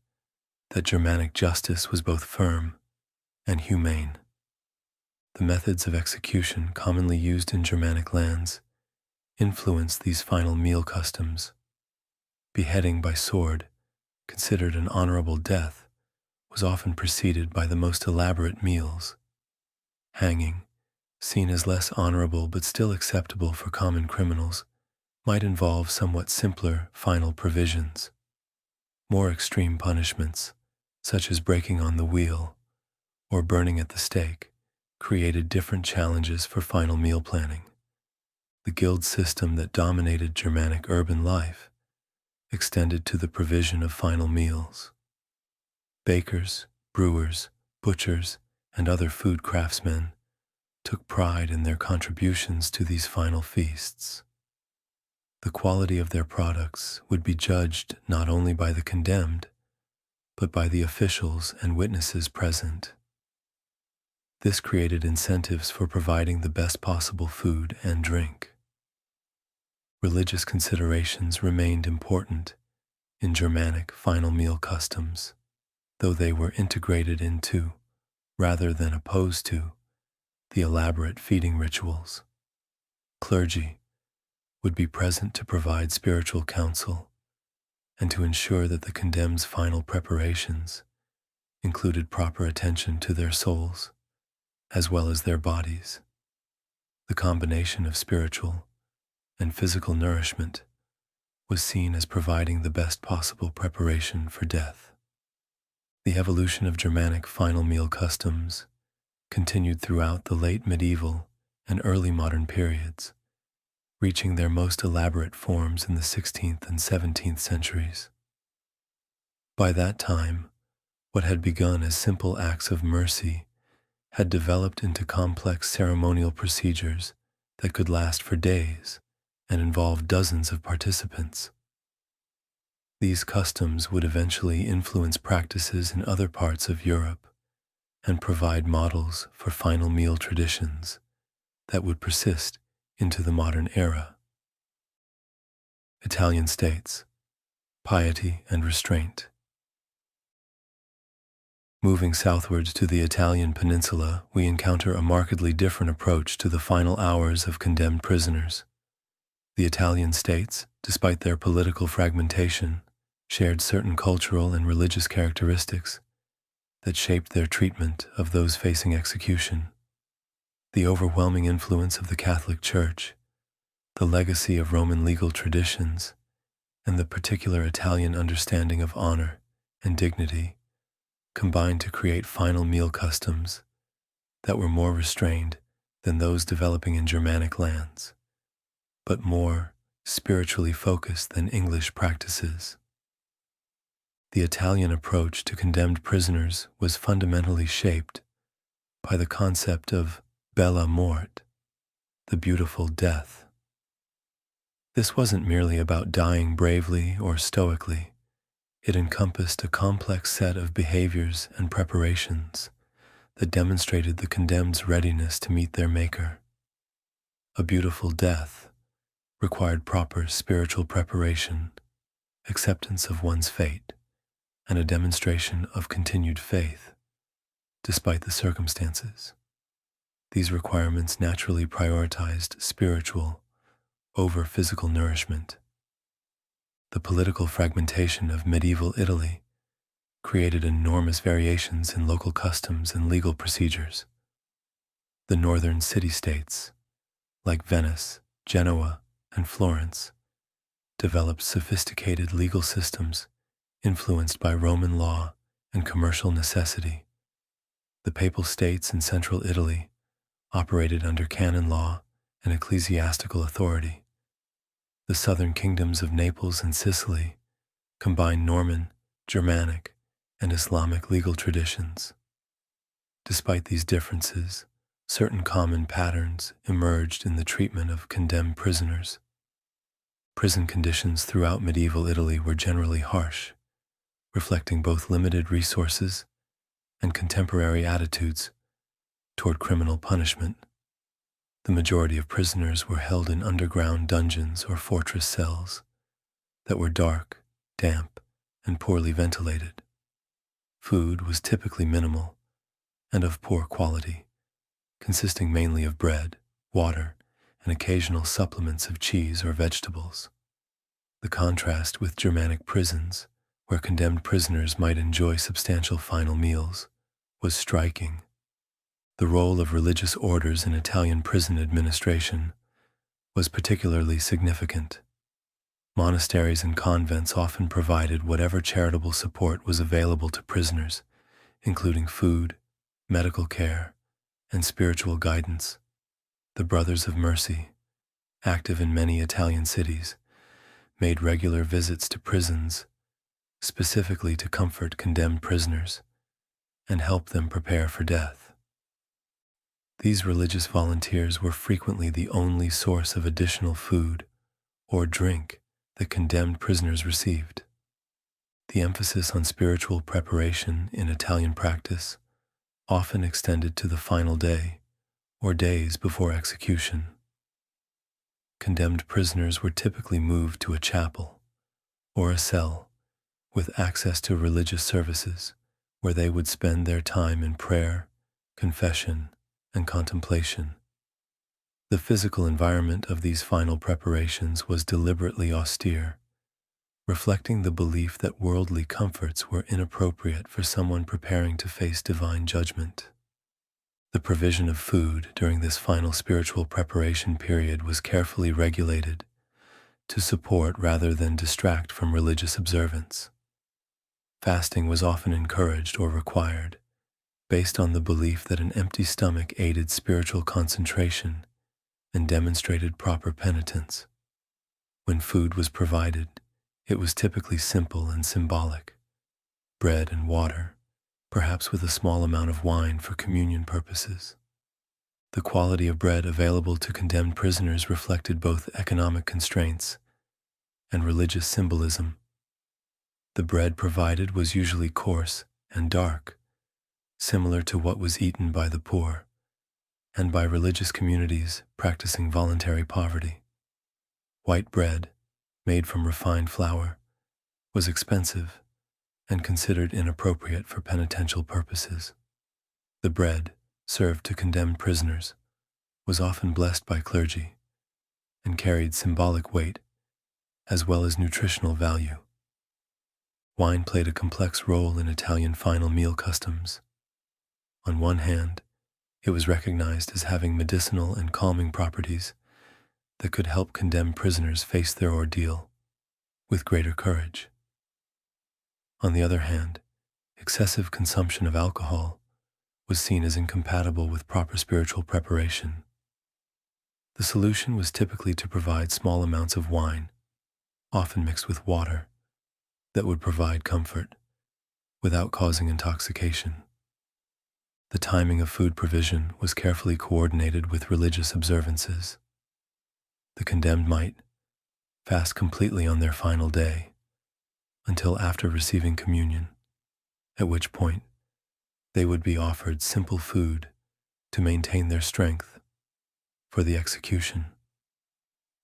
that Germanic justice was both firm and humane. The methods of execution commonly used in Germanic lands influenced these final meal customs. Beheading by sword, considered an honorable death, was often preceded by the most elaborate meals. Hanging, seen as less honorable but still acceptable for common criminals, might involve somewhat simpler final provisions. More extreme punishments, such as breaking on the wheel or burning at the stake, created different challenges for final meal planning. The guild system that dominated Germanic urban life extended to the provision of final meals. Bakers, brewers, butchers, and other food craftsmen took pride in their contributions to these final feasts. The quality of their products would be judged not only by the condemned, but by the officials and witnesses present. This created incentives for providing the best possible food and drink. Religious considerations remained important in Germanic final meal customs, though they were integrated into, rather than opposed to, the elaborate feeding rituals. Clergy would be present to provide spiritual counsel and to ensure that the condemned's final preparations included proper attention to their souls as well as their bodies. The combination of spiritual and physical nourishment was seen as providing the best possible preparation for death. The evolution of Germanic final meal customs continued throughout the late medieval and early modern periods, reaching their most elaborate forms in the 16th and 17th centuries. By that time, what had begun as simple acts of mercy had developed into complex ceremonial procedures that could last for days and involve dozens of participants. These customs would eventually influence practices in other parts of Europe and provide models for final meal traditions that would persist into the modern era. Italian states, piety and restraint. Moving southwards to the Italian peninsula, we encounter a markedly different approach to the final hours of condemned prisoners. The Italian states, despite their political fragmentation, shared certain cultural and religious characteristics that shaped their treatment of those facing execution. The overwhelming influence of the Catholic Church, the legacy of Roman legal traditions, and the particular Italian understanding of honor and dignity combined to create final meal customs that were more restrained than those developing in Germanic lands, but more spiritually focused than English practices. The Italian approach to condemned prisoners was fundamentally shaped by the concept of bella mort, the beautiful death. This wasn't merely about dying bravely or stoically. It encompassed a complex set of behaviors and preparations that demonstrated the condemned's readiness to meet their maker. A beautiful death required proper spiritual preparation, acceptance of one's fate, and a demonstration of continued faith, despite the circumstances. These requirements naturally prioritized spiritual over physical nourishment. The political fragmentation of medieval Italy created enormous variations in local customs and legal procedures. The northern city-states, like Venice, Genoa, and Florence, developed sophisticated legal systems influenced by Roman law and commercial necessity. The papal states in central Italy operated under canon law and ecclesiastical authority. The southern kingdoms of Naples and Sicily combined Norman, Germanic, and Islamic legal traditions. Despite these differences, certain common patterns emerged in the treatment of condemned prisoners. Prison conditions throughout medieval Italy were generally harsh, reflecting both limited resources and contemporary attitudes toward criminal punishment. The majority of prisoners were held in underground dungeons or fortress cells that were dark, damp, and poorly ventilated. Food was typically minimal and of poor quality, consisting mainly of bread, water, and occasional supplements of cheese or vegetables. The contrast with Germanic prisons, where condemned prisoners might enjoy substantial final meals, was striking. The role of religious orders in Italian prison administration was particularly significant. Monasteries and convents often provided whatever charitable support was available to prisoners, including food, medical care, and spiritual guidance. The Brothers of Mercy, active in many Italian cities, made regular visits to prisons, specifically to comfort condemned prisoners and help them prepare for death. These religious volunteers were frequently the only source of additional food or drink that condemned prisoners received. The emphasis on spiritual preparation in Italian practice often extended to the final day or days before execution. Condemned prisoners were typically moved to a chapel or a cell with access to religious services where they would spend their time in prayer, confession, and contemplation. The physical environment of these final preparations was deliberately austere, reflecting the belief that worldly comforts were inappropriate for someone preparing to face divine judgment. The provision of food during this final spiritual preparation period was carefully regulated to support rather than distract from religious observance. Fasting was often encouraged or required, based on the belief that an empty stomach aided spiritual concentration and demonstrated proper penitence. When food was provided, it was typically simple and symbolic: bread and water, perhaps with a small amount of wine for communion purposes. The quality of bread available to condemned prisoners reflected both economic constraints and religious symbolism. The bread provided was usually coarse and dark, similar to what was eaten by the poor and by religious communities practicing voluntary poverty. White bread, made from refined flour, was expensive and considered inappropriate for penitential purposes. The bread, served to condemned prisoners, was often blessed by clergy and carried symbolic weight as well as nutritional value. Wine played a complex role in Italian final meal customs. On one hand, it was recognized as having medicinal and calming properties that could help condemned prisoners face their ordeal with greater courage. On the other hand, excessive consumption of alcohol was seen as incompatible with proper spiritual preparation. The solution was typically to provide small amounts of wine, often mixed with water, that would provide comfort without causing intoxication. The timing of food provision was carefully coordinated with religious observances. The condemned might fast completely on their final day until after receiving communion, at which point they would be offered simple food to maintain their strength for the execution.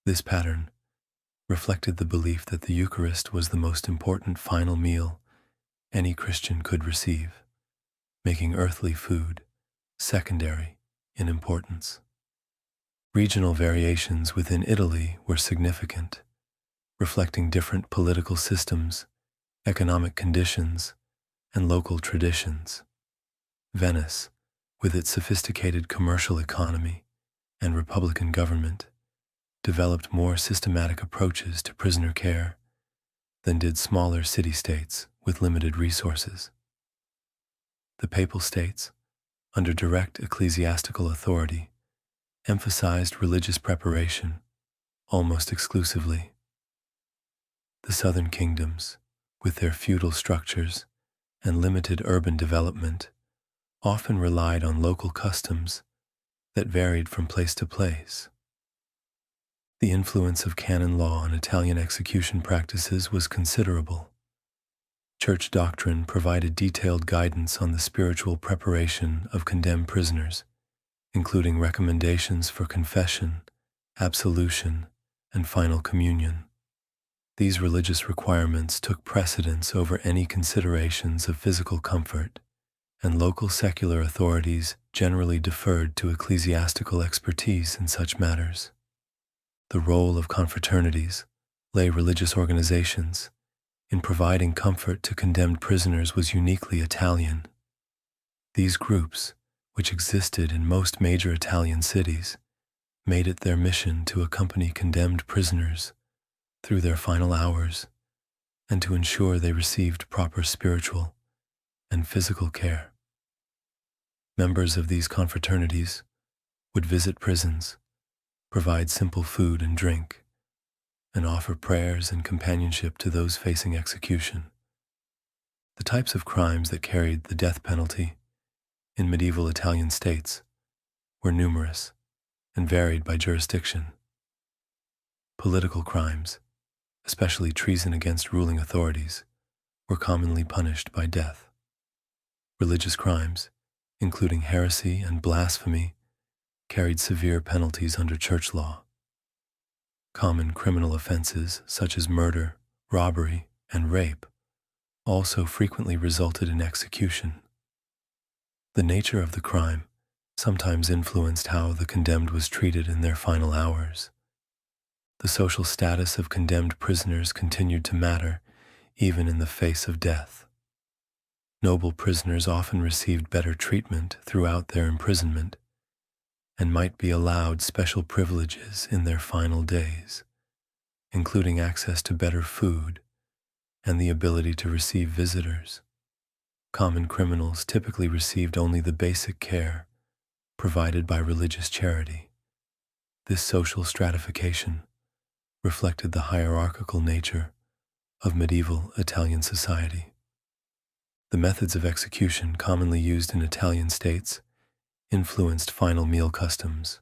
This pattern reflected the belief that the Eucharist was the most important final meal any Christian could receive, making earthly food secondary in importance. Regional variations within Italy were significant, reflecting different political systems, economic conditions, and local traditions. Venice, with its sophisticated commercial economy and republican government, developed more systematic approaches to prisoner care than did smaller city-states with limited resources. The Papal States, under direct ecclesiastical authority, emphasized religious preparation almost exclusively. The southern kingdoms, with their feudal structures and limited urban development, often relied on local customs that varied from place to place. The influence of canon law on Italian execution practices was considerable. Church doctrine provided detailed guidance on the spiritual preparation of condemned prisoners, including recommendations for confession, absolution, and final communion. These religious requirements took precedence over any considerations of physical comfort, and local secular authorities generally deferred to ecclesiastical expertise in such matters. The role of confraternities, lay religious organizations, in providing comfort to condemned prisoners was uniquely Italian. These groups, which existed in most major Italian cities, made it their mission to accompany condemned prisoners through their final hours and to ensure they received proper spiritual and physical care. Members of these confraternities would visit prisons, provide simple food and drink, and offer prayers and companionship to those facing execution. The types of crimes that carried the death penalty in medieval Italian states were numerous and varied by jurisdiction. Political crimes, especially treason against ruling authorities, were commonly punished by death. Religious crimes, including heresy and blasphemy, carried severe penalties under church law. Common criminal offenses such as murder, robbery, and rape also frequently resulted in execution. The nature of the crime sometimes influenced how the condemned was treated in their final hours. The social status of condemned prisoners continued to matter even in the face of death. Noble prisoners often received better treatment throughout their imprisonment and might be allowed special privileges in their final days, including access to better food and the ability to receive visitors. Common criminals typically received only the basic care provided by religious charity. This social stratification reflected the hierarchical nature of medieval Italian society. The methods of execution commonly used in Italian states influenced final meal customs.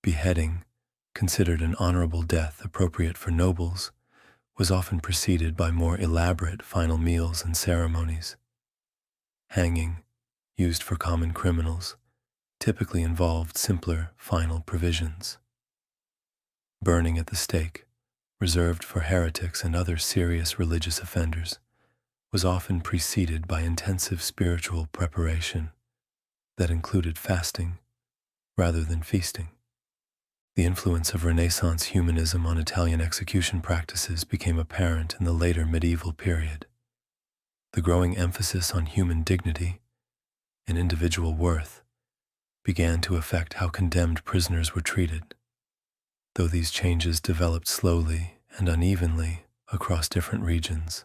Beheading, considered an honorable death appropriate for nobles, was often preceded by more elaborate final meals and ceremonies. Hanging, used for common criminals, typically involved simpler final provisions. Burning at the stake, reserved for heretics and other serious religious offenders, was often preceded by intensive spiritual preparation that included fasting rather than feasting. The influence of Renaissance humanism on Italian execution practices became apparent in the later medieval period. The growing emphasis on human dignity and individual worth began to affect how condemned prisoners were treated, though these changes developed slowly and unevenly across different regions.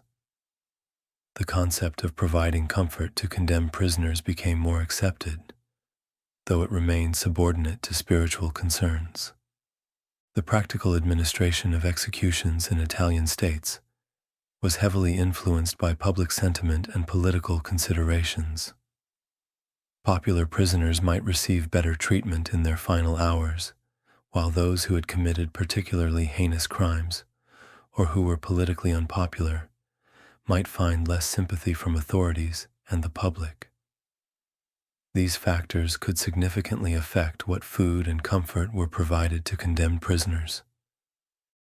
The concept of providing comfort to condemned prisoners became more accepted, though it remained subordinate to spiritual concerns. The practical administration of executions in Italian states was heavily influenced by public sentiment and political considerations. Popular prisoners might receive better treatment in their final hours, while those who had committed particularly heinous crimes or who were politically unpopular might find less sympathy from authorities and the public. These factors could significantly affect what food and comfort were provided to condemned prisoners.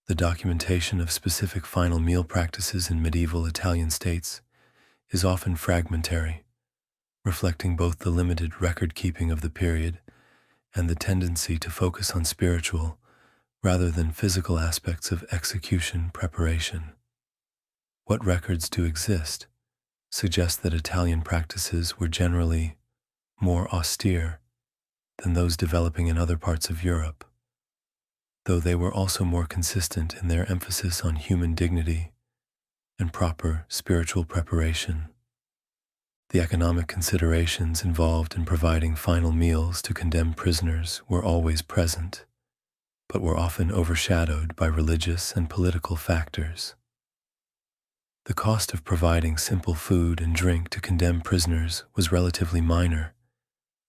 The documentation of specific final meal practices in medieval Italian states is often fragmentary, reflecting both the limited record-keeping of the period and the tendency to focus on spiritual rather than physical aspects of execution preparation. What records do exist suggest that Italian practices were generally more austere than those developing in other parts of Europe, though they were also more consistent in their emphasis on human dignity and proper spiritual preparation. The economic considerations involved in providing final meals to condemned prisoners were always present, but were often overshadowed by religious and political factors. The cost of providing simple food and drink to condemned prisoners was relatively minor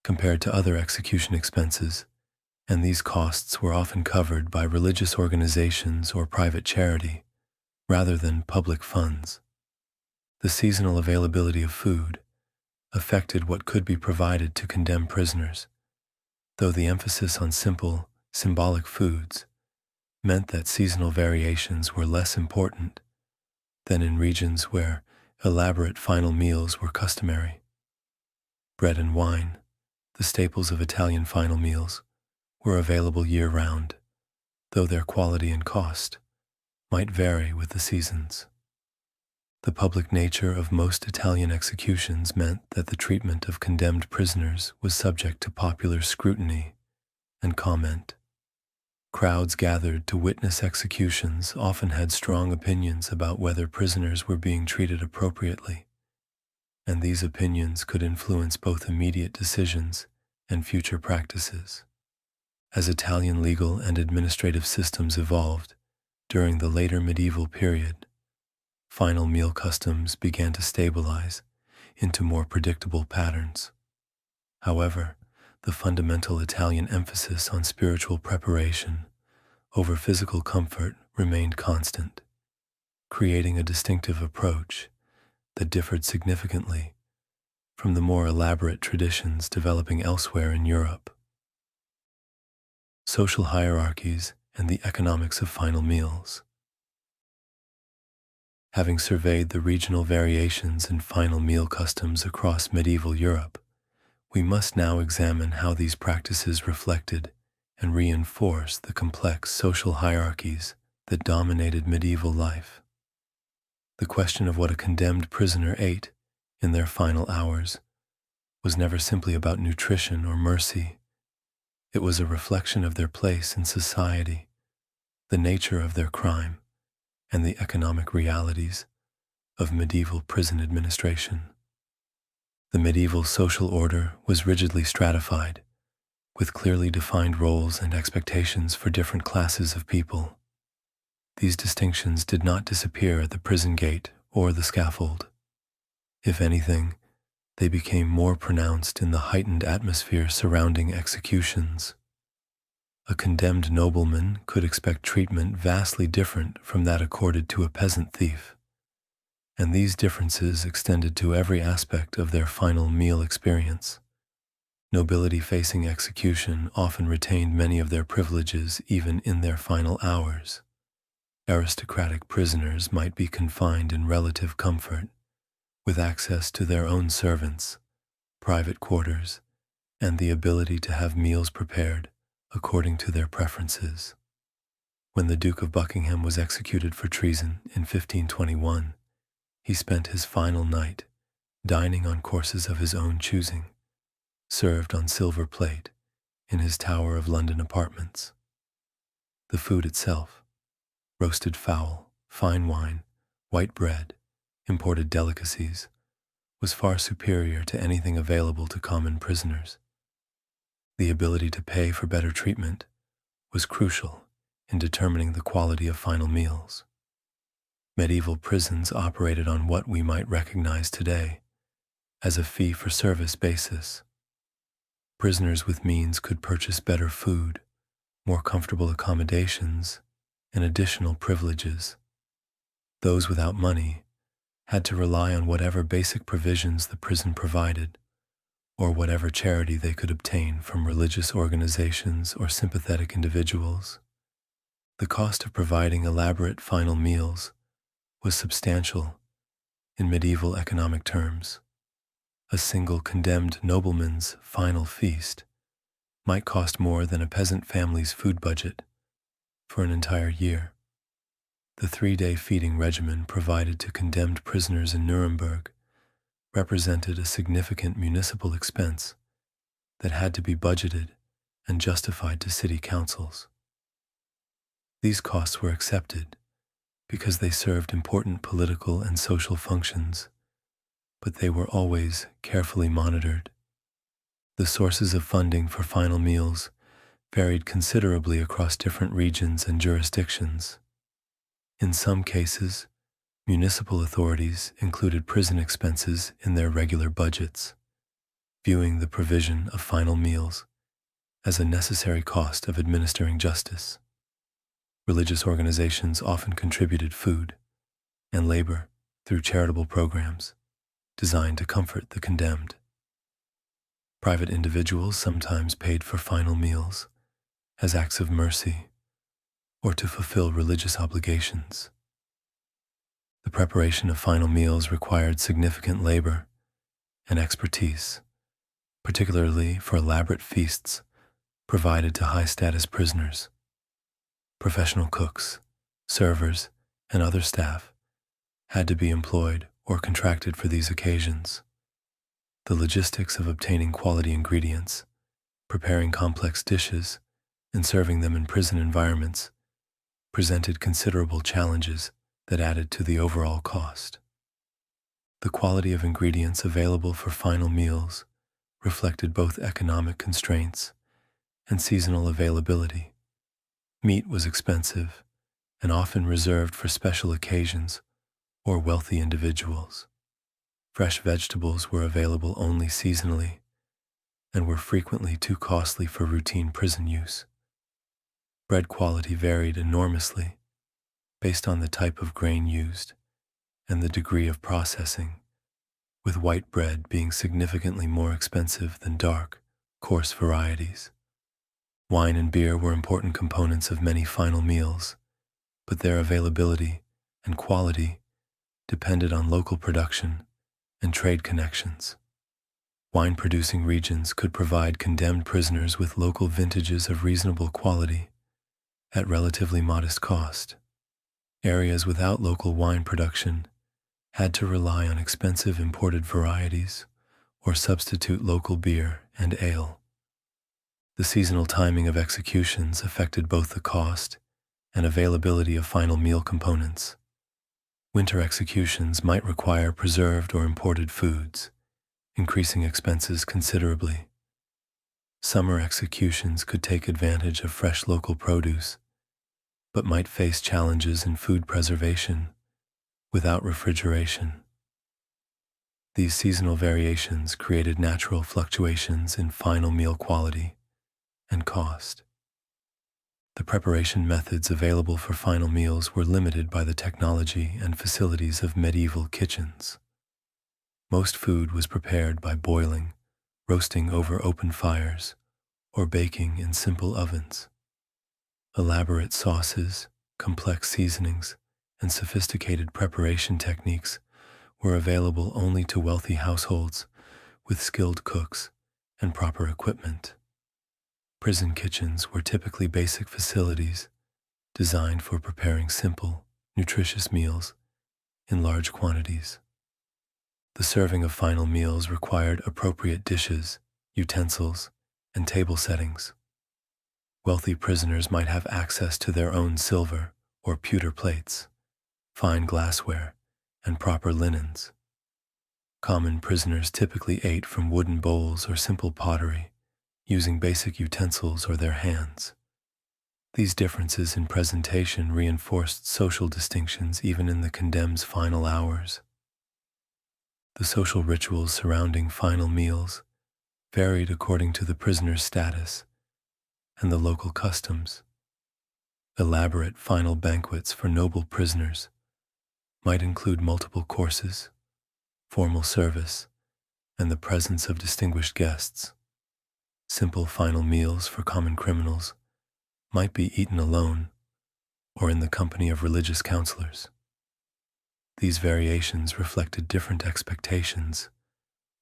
compared to other execution expenses, and these costs were often covered by religious organizations or private charity rather than public funds. The seasonal availability of food affected what could be provided to condemned prisoners, though the emphasis on simple, symbolic foods meant that seasonal variations were less important than in regions where elaborate final meals were customary. Bread and wine, the staples of Italian final meals, were available year-round, though their quality and cost might vary with the seasons. The public nature of most Italian executions meant that the treatment of condemned prisoners was subject to popular scrutiny and comment. Crowds gathered to witness executions often had strong opinions about whether prisoners were being treated appropriately, and these opinions could influence both immediate decisions and future practices. As Italian legal and administrative systems evolved during the later medieval period, final meal customs began to stabilize into more predictable patterns. However, the fundamental Italian emphasis on spiritual preparation over physical comfort remained constant, creating a distinctive approach that differed significantly from the more elaborate traditions developing elsewhere in Europe. Social hierarchies and the economics of final meals. Having surveyed the regional variations in final meal customs across medieval Europe, we must now examine how these practices reflected and reinforced the complex social hierarchies that dominated medieval life. The question of what a condemned prisoner ate in their final hours was never simply about nutrition or mercy. It was a reflection of their place in society, the nature of their crime, and the economic realities of medieval prison administration. The medieval social order was rigidly stratified, with clearly defined roles and expectations for different classes of people. These distinctions did not disappear at the prison gate or the scaffold. If anything, they became more pronounced in the heightened atmosphere surrounding executions. A condemned nobleman could expect treatment vastly different from that accorded to a peasant thief, and these differences extended to every aspect of their final meal experience. Nobility facing execution often retained many of their privileges even in their final hours. Aristocratic prisoners might be confined in relative comfort, with access to their own servants, private quarters, and the ability to have meals prepared according to their preferences. When the Duke of Buckingham was executed for treason in 1521, he spent his final night dining on courses of his own choosing, served on silver plate in his Tower of London apartments. The food itself, roasted fowl, fine wine, white bread, imported delicacies, was far superior to anything available to common prisoners. The ability to pay for better treatment was crucial in determining the quality of final meals. Medieval prisons operated on what we might recognize today as a fee-for-service basis. Prisoners with means could purchase better food, more comfortable accommodations, and additional privileges. Those without money had to rely on whatever basic provisions the prison provided, or whatever charity they could obtain from religious organizations or sympathetic individuals. The cost of providing elaborate final meals was substantial in medieval economic terms. A single condemned nobleman's final feast might cost more than a peasant family's food budget for an entire year. The 3-day feeding regimen provided to condemned prisoners in Nuremberg represented a significant municipal expense that had to be budgeted and justified to city councils. These costs were accepted because they served important political and social functions, but they were always carefully monitored. The sources of funding for final meals varied considerably across different regions and jurisdictions. In some cases, municipal authorities included prison expenses in their regular budgets, viewing the provision of final meals as a necessary cost of administering justice. Religious organizations often contributed food and labor through charitable programs designed to comfort the condemned. Private individuals sometimes paid for final meals as acts of mercy or to fulfill religious obligations. The preparation of final meals required significant labor and expertise, particularly for elaborate feasts provided to high-status prisoners. Professional cooks, servers, and other staff had to be employed or contracted for these occasions. The logistics of obtaining quality ingredients, preparing complex dishes, and serving them in prison environments presented considerable challenges that added to the overall cost. The quality of ingredients available for final meals reflected both economic constraints and seasonal availability. Meat was expensive and often reserved for special occasions or wealthy individuals. Fresh vegetables were available only seasonally and were frequently too costly for routine prison use. Bread quality varied enormously based on the type of grain used and the degree of processing, with white bread being significantly more expensive than dark, coarse varieties. Wine and beer were important components of many final meals, but their availability and quality depended on local production and trade connections. Wine-producing regions could provide condemned prisoners with local vintages of reasonable quality at relatively modest cost. Areas without local wine production had to rely on expensive imported varieties or substitute local beer and ale. The seasonal timing of executions affected both the cost and availability of final meal components. Winter executions might require preserved or imported foods, increasing expenses considerably. Summer executions could take advantage of fresh local produce, but might face challenges in food preservation without refrigeration. These seasonal variations created natural fluctuations in final meal quality and cost. The preparation methods available for final meals were limited by the technology and facilities of medieval kitchens. Most food was prepared by boiling, roasting over open fires, or baking in simple ovens. Elaborate sauces, complex seasonings, and sophisticated preparation techniques were available only to wealthy households with skilled cooks and proper equipment. Prison kitchens were typically basic facilities designed for preparing simple, nutritious meals in large quantities. The serving of final meals required appropriate dishes, utensils, and table settings. Wealthy prisoners might have access to their own silver or pewter plates, fine glassware, and proper linens. Common prisoners typically ate from wooden bowls or simple pottery, using basic utensils or their hands. These differences in presentation reinforced social distinctions even in the condemned's final hours. The social rituals surrounding final meals varied according to the prisoner's status and the local customs. Elaborate final banquets for noble prisoners might include multiple courses, formal service, and the presence of distinguished guests. Simple final meals for common criminals might be eaten alone or in the company of religious counselors. These variations reflected different expectations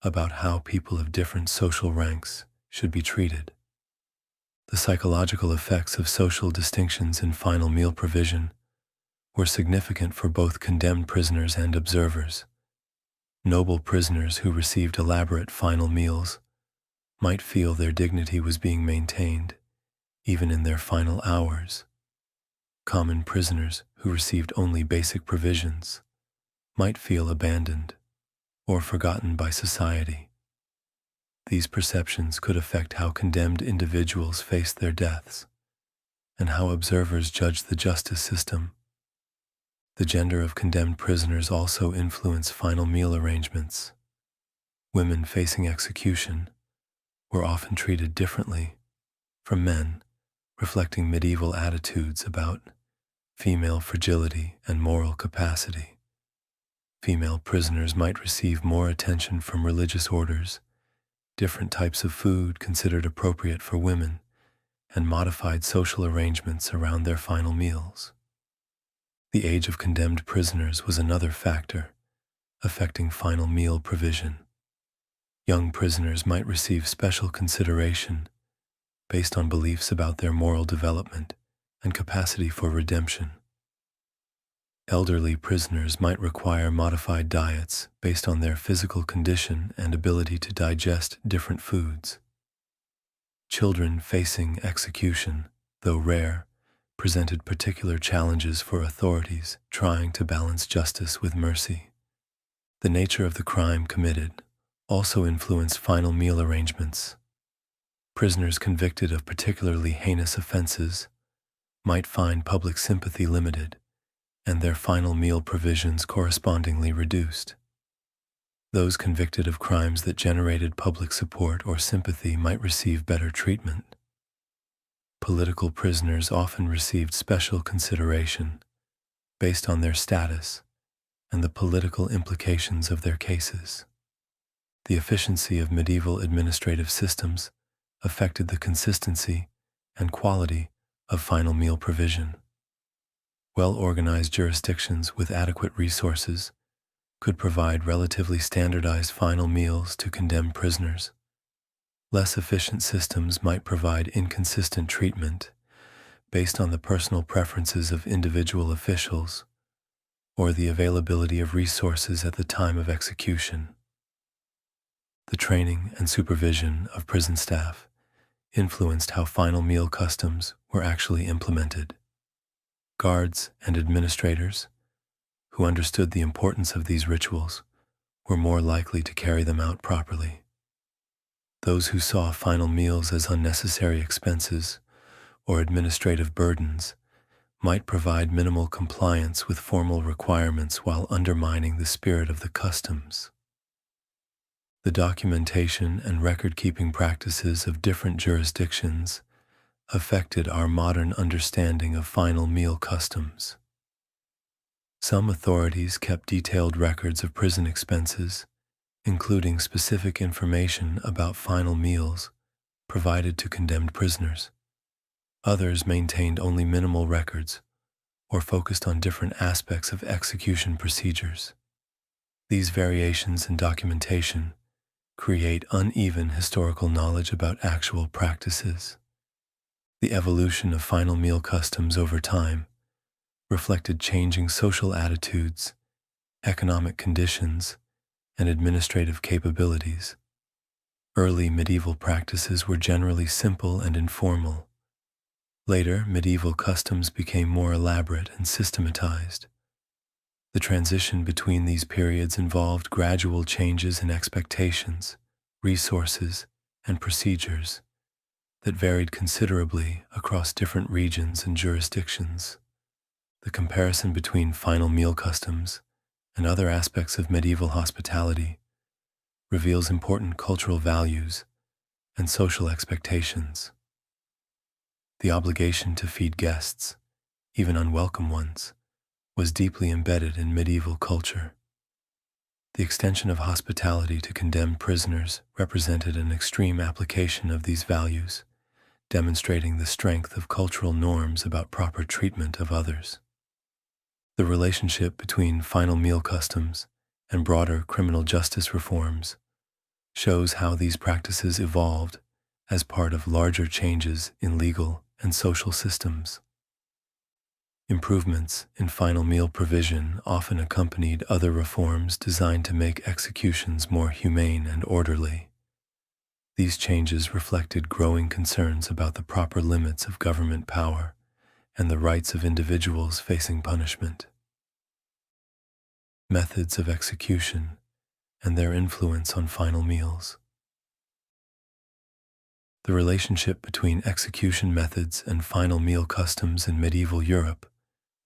about how people of different social ranks should be treated. The psychological effects of social distinctions in final meal provision were significant for both condemned prisoners and observers. Noble prisoners who received elaborate final meals might feel their dignity was being maintained, even in their final hours. Common prisoners who received only basic provisions might feel abandoned or forgotten by society. These perceptions could affect how condemned individuals faced their deaths and how observers judged the justice system. The gender of condemned prisoners also influenced final meal arrangements. Women facing execution were often treated differently from men, reflecting medieval attitudes about female fragility and moral capacity. Female prisoners might receive more attention from religious orders, different types of food considered appropriate for women, and modified social arrangements around their final meals. The age of condemned prisoners was another factor affecting final meal provision. Young prisoners might receive special consideration based on beliefs about their moral development and capacity for redemption. Elderly prisoners might require modified diets based on their physical condition and ability to digest different foods. Children facing execution, though rare, presented particular challenges for authorities trying to balance justice with mercy. The nature of the crime committed also influenced final meal arrangements. Prisoners convicted of particularly heinous offenses might find public sympathy limited and their final meal provisions correspondingly reduced. Those convicted of crimes that generated public support or sympathy might receive better treatment. Political prisoners often received special consideration based on their status and the political implications of their cases. The efficiency of medieval administrative systems affected the consistency and quality of final meal provision. Well-organized jurisdictions with adequate resources could provide relatively standardized final meals to condemned prisoners. Less efficient systems might provide inconsistent treatment based on the personal preferences of individual officials or the availability of resources at the time of execution. The training and supervision of prison staff influenced how final meal customs were actually implemented. Guards and administrators, who understood the importance of these rituals, were more likely to carry them out properly. Those who saw final meals as unnecessary expenses or administrative burdens might provide minimal compliance with formal requirements while undermining the spirit of the customs. The documentation and record-keeping practices of different jurisdictions affected our modern understanding of final meal customs. Some authorities kept detailed records of prison expenses, including specific information about final meals provided to condemned prisoners. Others maintained only minimal records or focused on different aspects of execution procedures. These variations in documentation create uneven historical knowledge about actual practices. The evolution of final meal customs over time reflected changing social attitudes, economic conditions, and administrative capabilities. Early medieval practices were generally simple and informal. Later, medieval customs became more elaborate and systematized. The transition between these periods involved gradual changes in expectations, resources, and procedures that varied considerably across different regions and jurisdictions. The comparison between final meal customs and other aspects of medieval hospitality reveals important cultural values and social expectations. The obligation to feed guests, even unwelcome ones, was deeply embedded in medieval culture. The extension of hospitality to condemned prisoners represented an extreme application of these values, demonstrating the strength of cultural norms about proper treatment of others. The relationship between final meal customs and broader criminal justice reforms shows how these practices evolved as part of larger changes in legal and social systems. Improvements in final meal provision often accompanied other reforms designed to make executions more humane and orderly. These changes reflected growing concerns about the proper limits of government power and the rights of individuals facing punishment. Methods of execution and their influence on final meals. The relationship between execution methods and final meal customs in medieval Europe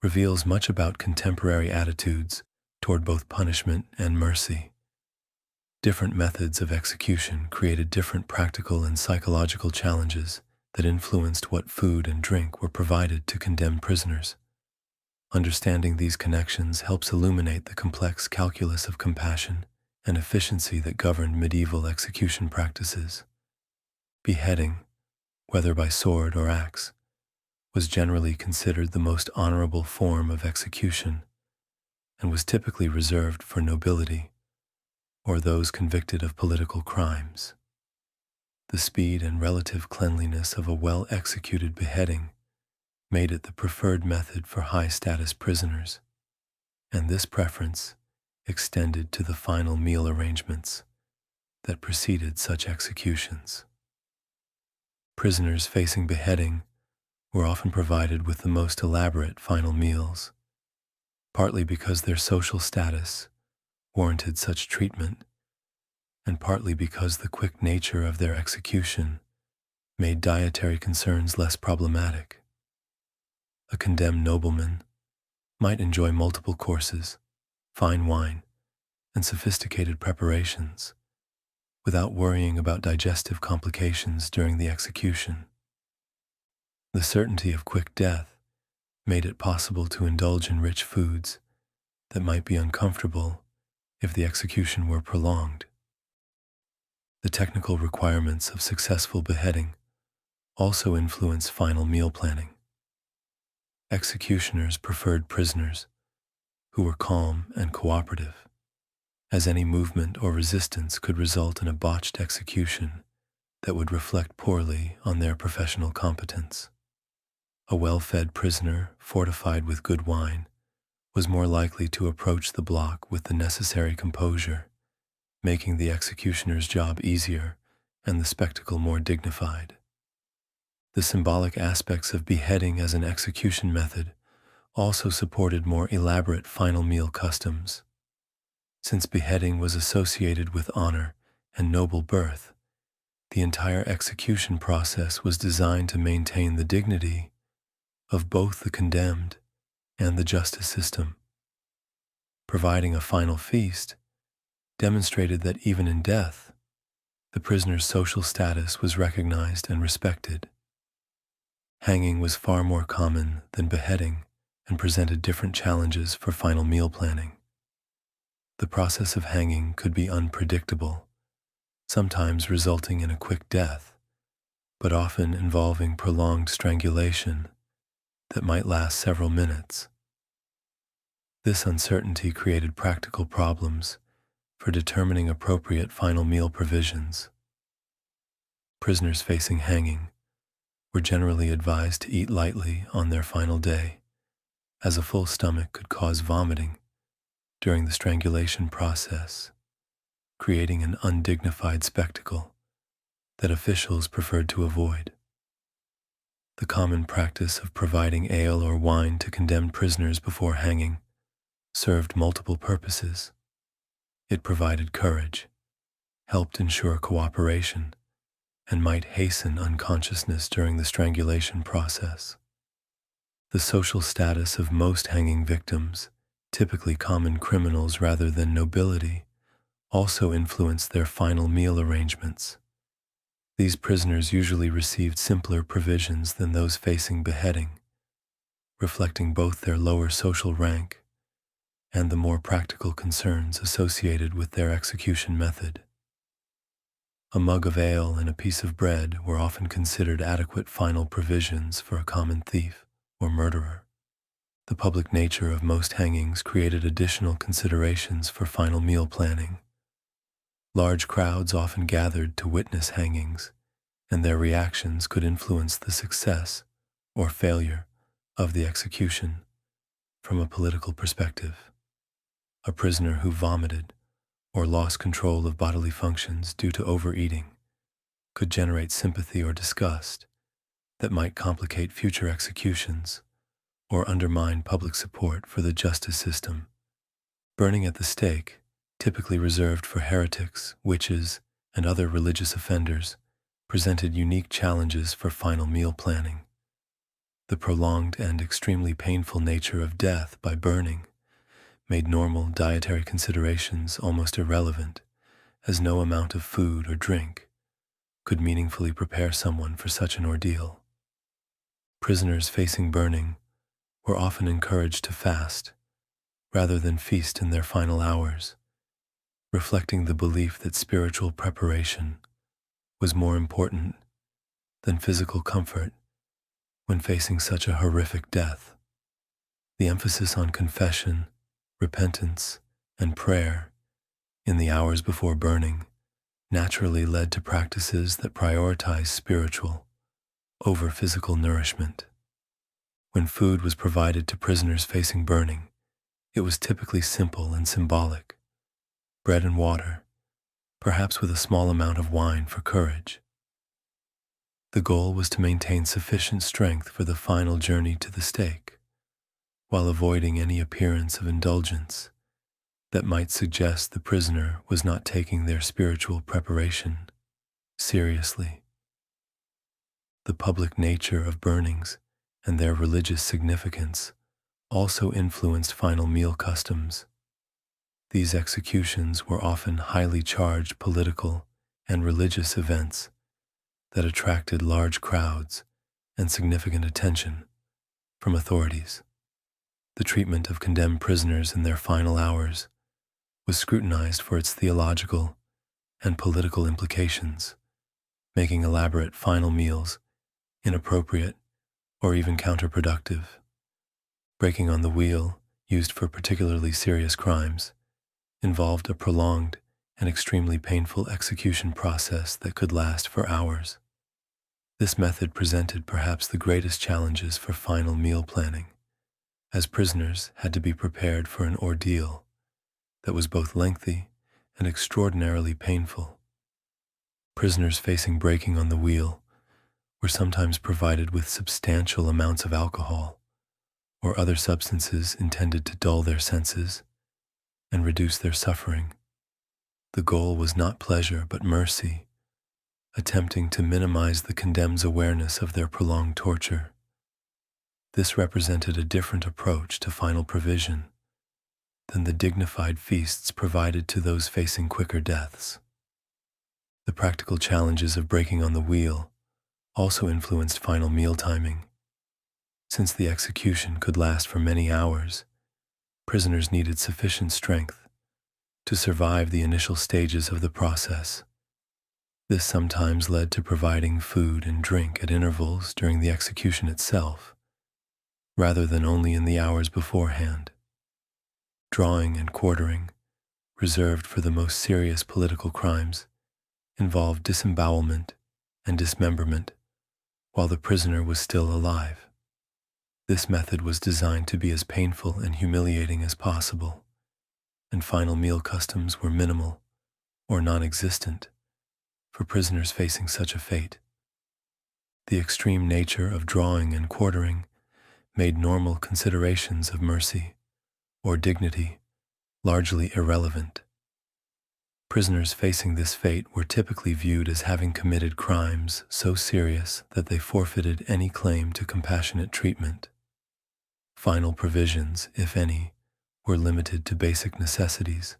reveals much about contemporary attitudes toward both punishment and mercy. Different methods of execution created different practical and psychological challenges that influenced what food and drink were provided to condemned prisoners. Understanding these connections helps illuminate the complex calculus of compassion and efficiency that governed medieval execution practices. Beheading, whether by sword or axe, was generally considered the most honorable form of execution and was typically reserved for nobility or those convicted of political crimes. The speed and relative cleanliness of a well-executed beheading made it the preferred method for high-status prisoners. and this preference extended to the final meal arrangements that preceded such executions. Prisoners facing beheading were often provided with the most elaborate final meals, partly because their social status warranted such treatment, and partly because the quick nature of their execution made dietary concerns less problematic. A condemned nobleman might enjoy multiple courses, fine wine, and sophisticated preparations, without worrying about digestive complications during the execution. The certainty of quick death made it possible to indulge in rich foods that might be uncomfortable if the execution were prolonged. The technical requirements of successful beheading also influence final meal planning. Executioners preferred prisoners who were calm and cooperative, as any movement or resistance could result in a botched execution that would reflect poorly on their professional competence. A well-fed prisoner, fortified with good wine, was more likely to approach the block with the necessary composure, making the executioner's job easier and the spectacle more dignified. The symbolic aspects of beheading as an execution method also supported more elaborate final meal customs. Since beheading was associated with honor and noble birth, the entire execution process was designed to maintain the dignity of both the condemned and the justice system. Providing a final feast demonstrated that even in death, the prisoner's social status was recognized and respected. Hanging was far more common than beheading and presented different challenges for final meal planning. The process of hanging could be unpredictable, sometimes resulting in a quick death, but often involving prolonged strangulation that might last several minutes. This uncertainty created practical problems for determining appropriate final meal provisions. Prisoners facing hanging were generally advised to eat lightly on their final day, as a full stomach could cause vomiting during the strangulation process, creating an undignified spectacle that officials preferred to avoid. The common practice of providing ale or wine to condemned prisoners before hanging served multiple purposes. It provided courage, helped ensure cooperation, and might hasten unconsciousness during the strangulation process. The social status of most hanging victims, typically common criminals rather than nobility, also influenced their final meal arrangements. These prisoners usually received simpler provisions than those facing beheading, reflecting both their lower social rank and the more practical concerns associated with their execution method. A mug of ale and a piece of bread were often considered adequate final provisions for a common thief or murderer. The public nature of most hangings created additional considerations for final meal planning. Large crowds often gathered to witness hangings, and their reactions could influence the success or failure of the execution from a political perspective. A prisoner who vomited or lost control of bodily functions due to overeating could generate sympathy or disgust that might complicate future executions or undermine public support for the justice system. Burning at the stake, typically reserved for heretics, witches, and other religious offenders, presented unique challenges for final meal planning. The prolonged and extremely painful nature of death by burning made normal dietary considerations almost irrelevant, as no amount of food or drink could meaningfully prepare someone for such an ordeal. Prisoners facing burning were often encouraged to fast rather than feast in their final hours, reflecting the belief that spiritual preparation was more important than physical comfort when facing such a horrific death. The emphasis on confession, repentance, and prayer in the hours before burning naturally led to practices that prioritized spiritual over physical nourishment. When food was provided to prisoners facing burning, It was typically simple and symbolic: bread and water, perhaps with a small amount of wine for courage. The goal was to maintain sufficient strength for the final journey to the stake, while avoiding any appearance of indulgence that might suggest the prisoner was not taking their spiritual preparation seriously. The public nature of burnings and their religious significance also influenced final meal customs. These executions were often highly charged political and religious events that attracted large crowds and significant attention from authorities. The treatment of condemned prisoners in their final hours was scrutinized for its theological and political implications, making elaborate final meals inappropriate or even counterproductive. Breaking on the wheel, used for particularly serious crimes, involved a prolonged and extremely painful execution process that could last for hours. This method presented perhaps the greatest challenges for final meal planning, as prisoners had to be prepared for an ordeal that was both lengthy and extraordinarily painful. Prisoners facing breaking on the wheel were sometimes provided with substantial amounts of alcohol or other substances intended to dull their senses and reduce their suffering. The goal was not pleasure but mercy, attempting to minimize the condemned's awareness of their prolonged torture. This represented a different approach to final provision than the dignified feasts provided to those facing quicker deaths. The practical challenges of breaking on the wheel also influenced final meal timing. Since the execution could last for many hours, prisoners needed sufficient strength to survive the initial stages of the process. This sometimes led to providing food and drink at intervals during the execution itself, rather than only in the hours beforehand. Drawing and quartering, reserved for the most serious political crimes, involved disembowelment and dismemberment while the prisoner was still alive. This method was designed to be as painful and humiliating as possible, and final meal customs were minimal or non-existent for prisoners facing such a fate. The extreme nature of drawing and quartering made normal considerations of mercy or dignity largely irrelevant. Prisoners facing this fate were typically viewed as having committed crimes so serious that they forfeited any claim to compassionate treatment. Final provisions, if any, were limited to basic necessities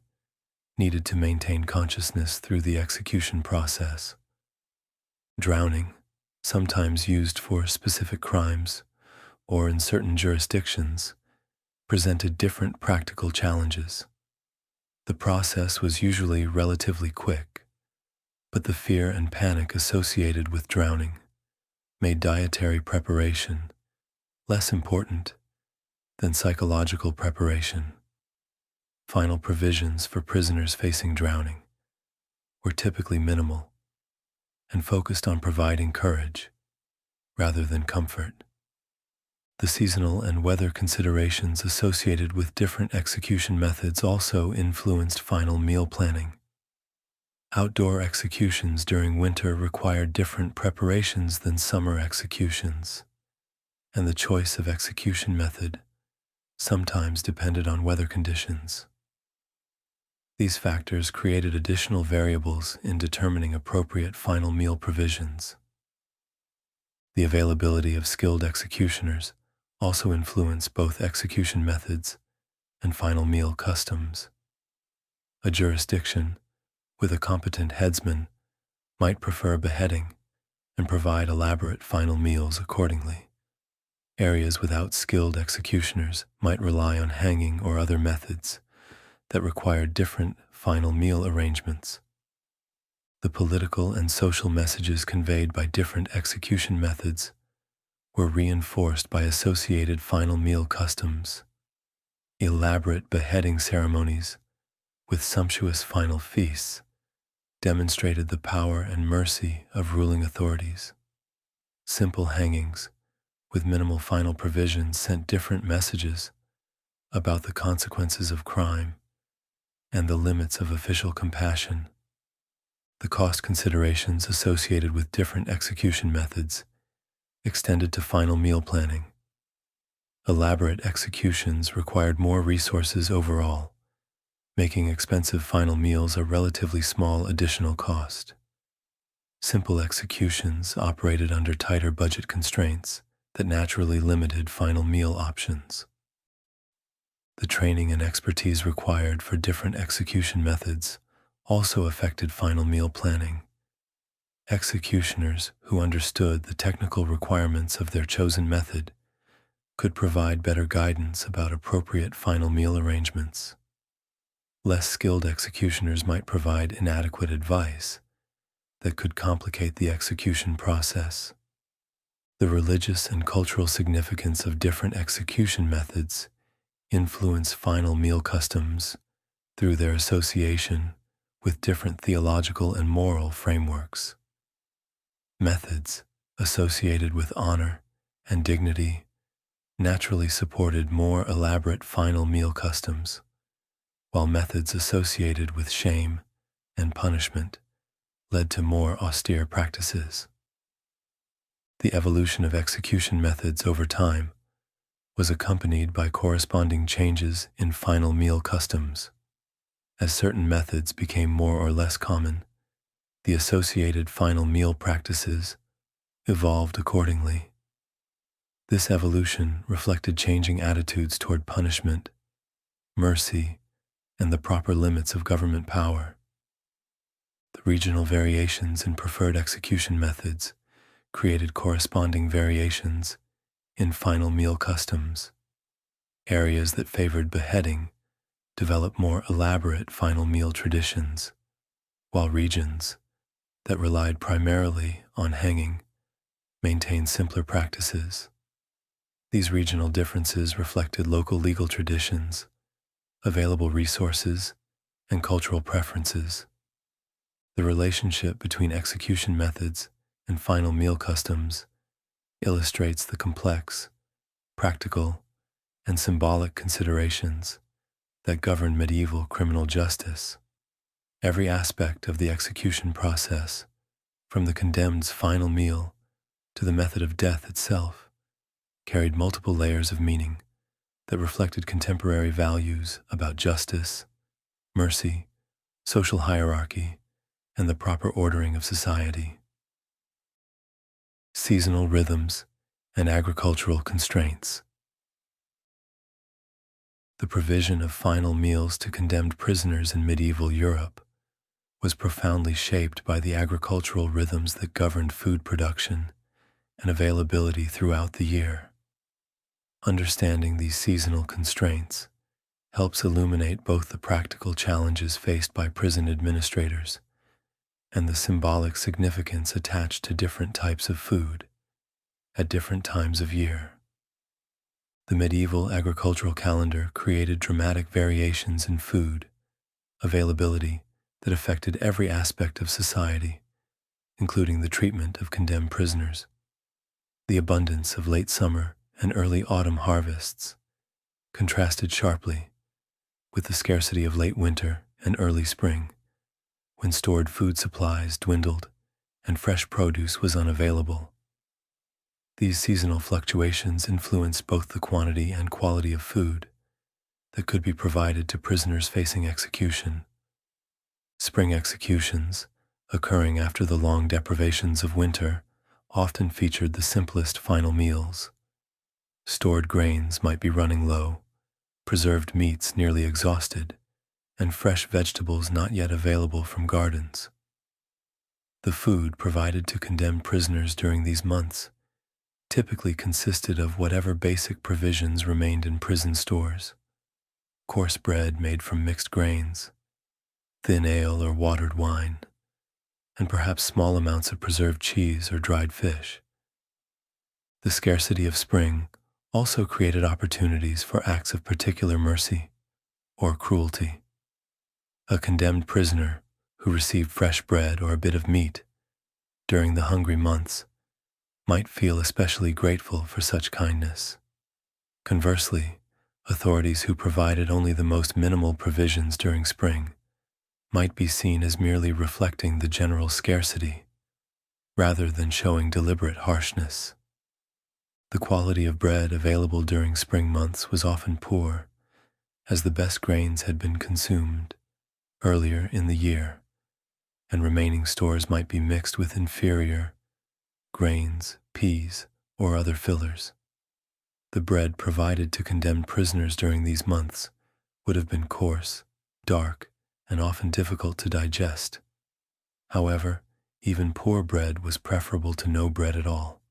needed to maintain consciousness through the execution process. Drowning, sometimes used for specific crimes or in certain jurisdictions, presented different practical challenges. The process was usually relatively quick, but the fear and panic associated with drowning made dietary preparation less important than psychological preparation. Final provisions for prisoners facing drowning were typically minimal and focused on providing courage rather than comfort. The seasonal and weather considerations associated with different execution methods also influenced final meal planning. Outdoor executions during winter required different preparations than summer executions, and the choice of execution method sometimes depended on weather conditions. These factors created additional variables in determining appropriate final meal provisions. The availability of skilled executioners also influenced both execution methods and final meal customs. A jurisdiction with a competent headsman might prefer beheading and provide elaborate final meals accordingly. Areas without skilled executioners might rely on hanging or other methods that required different final meal arrangements. The political and social messages conveyed by different execution methods were reinforced by associated final meal customs. Elaborate beheading ceremonies with sumptuous final feasts demonstrated the power and mercy of ruling authorities. Simple hangings with minimal final provisions sent different messages about the consequences of crime and the limits of official compassion. The cost considerations associated with different execution methods extended to final meal planning. Elaborate executions required more resources overall, making expensive final meals a relatively small additional cost. Simple executions operated under tighter budget constraints that naturally limited final meal options. The training and expertise required for different execution methods also affected final meal planning. Executioners who understood the technical requirements of their chosen method could provide better guidance about appropriate final meal arrangements. Less skilled executioners might provide inadequate advice that could complicate the execution process. The religious and cultural significance of different execution methods influence final meal customs through their association with different theological and moral frameworks. Methods associated with honor and dignity naturally supported more elaborate final meal customs, while methods associated with shame and punishment led to more austere practices. The evolution of execution methods over time was accompanied by corresponding changes in final meal customs. As certain methods became more or less common, the associated final meal practices evolved accordingly. This evolution reflected changing attitudes toward punishment, mercy, and the proper limits of government power. The regional variations in preferred execution methods created corresponding variations in final meal customs. Areas that favored beheading developed more elaborate final meal traditions, while regions that relied primarily on hanging maintained simpler practices. These regional differences reflected local legal traditions, available resources, and cultural preferences. The relationship between execution methods and final meal customs illustrates the complex, practical, and symbolic considerations that govern medieval criminal justice. Every aspect of the execution process, from the condemned's final meal to the method of death itself, carried multiple layers of meaning that reflected contemporary values about justice, mercy, social hierarchy, and the proper ordering of society. Seasonal rhythms and agricultural constraints. The provision of final meals to condemned prisoners in medieval Europe was profoundly shaped by the agricultural rhythms that governed food production and availability throughout the year. Understanding these seasonal constraints helps illuminate both the practical challenges faced by prison administrators and the symbolic significance attached to different types of food at different times of year. The medieval agricultural calendar created dramatic variations in food availability that affected every aspect of society, including the treatment of condemned prisoners. The abundance of late summer and early autumn harvests contrasted sharply with the scarcity of late winter and early spring, when stored food supplies dwindled and fresh produce was unavailable. These seasonal fluctuations influenced both the quantity and quality of food that could be provided to prisoners facing execution. Spring executions, occurring after the long deprivations of winter, often featured the simplest final meals. Stored grains might be running low, preserved meats nearly exhausted, and fresh vegetables not yet available from gardens. The food provided to condemned prisoners during these months typically consisted of whatever basic provisions remained in prison stores: coarse bread made from mixed grains, thin ale or watered wine, and perhaps small amounts of preserved cheese or dried fish. The scarcity of spring also created opportunities for acts of particular mercy or cruelty. A condemned prisoner who received fresh bread or a bit of meat during the hungry months might feel especially grateful for such kindness. Conversely, Authorities who provided only the most minimal provisions during spring might be seen as merely reflecting the general scarcity, rather than showing deliberate harshness. The quality of bread available during spring months was often poor, as the best grains had been consumed earlier in the year, and remaining stores might be mixed with inferior grains, peas, or other fillers. The bread provided to condemned prisoners during these months would have been coarse, dark, and often difficult to digest. However, even poor bread was preferable to no bread at all,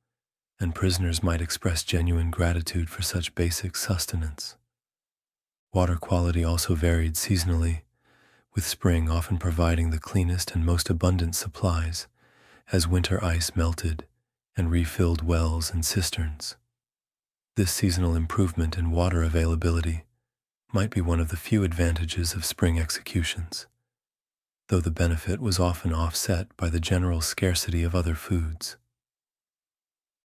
and prisoners might express genuine gratitude for such basic sustenance. Water quality also varied seasonally, with spring often providing the cleanest and most abundant supplies, as winter ice melted and refilled wells and cisterns. This seasonal improvement in water availability might be one of the few advantages of spring executions, though the benefit was often offset by the general scarcity of other foods.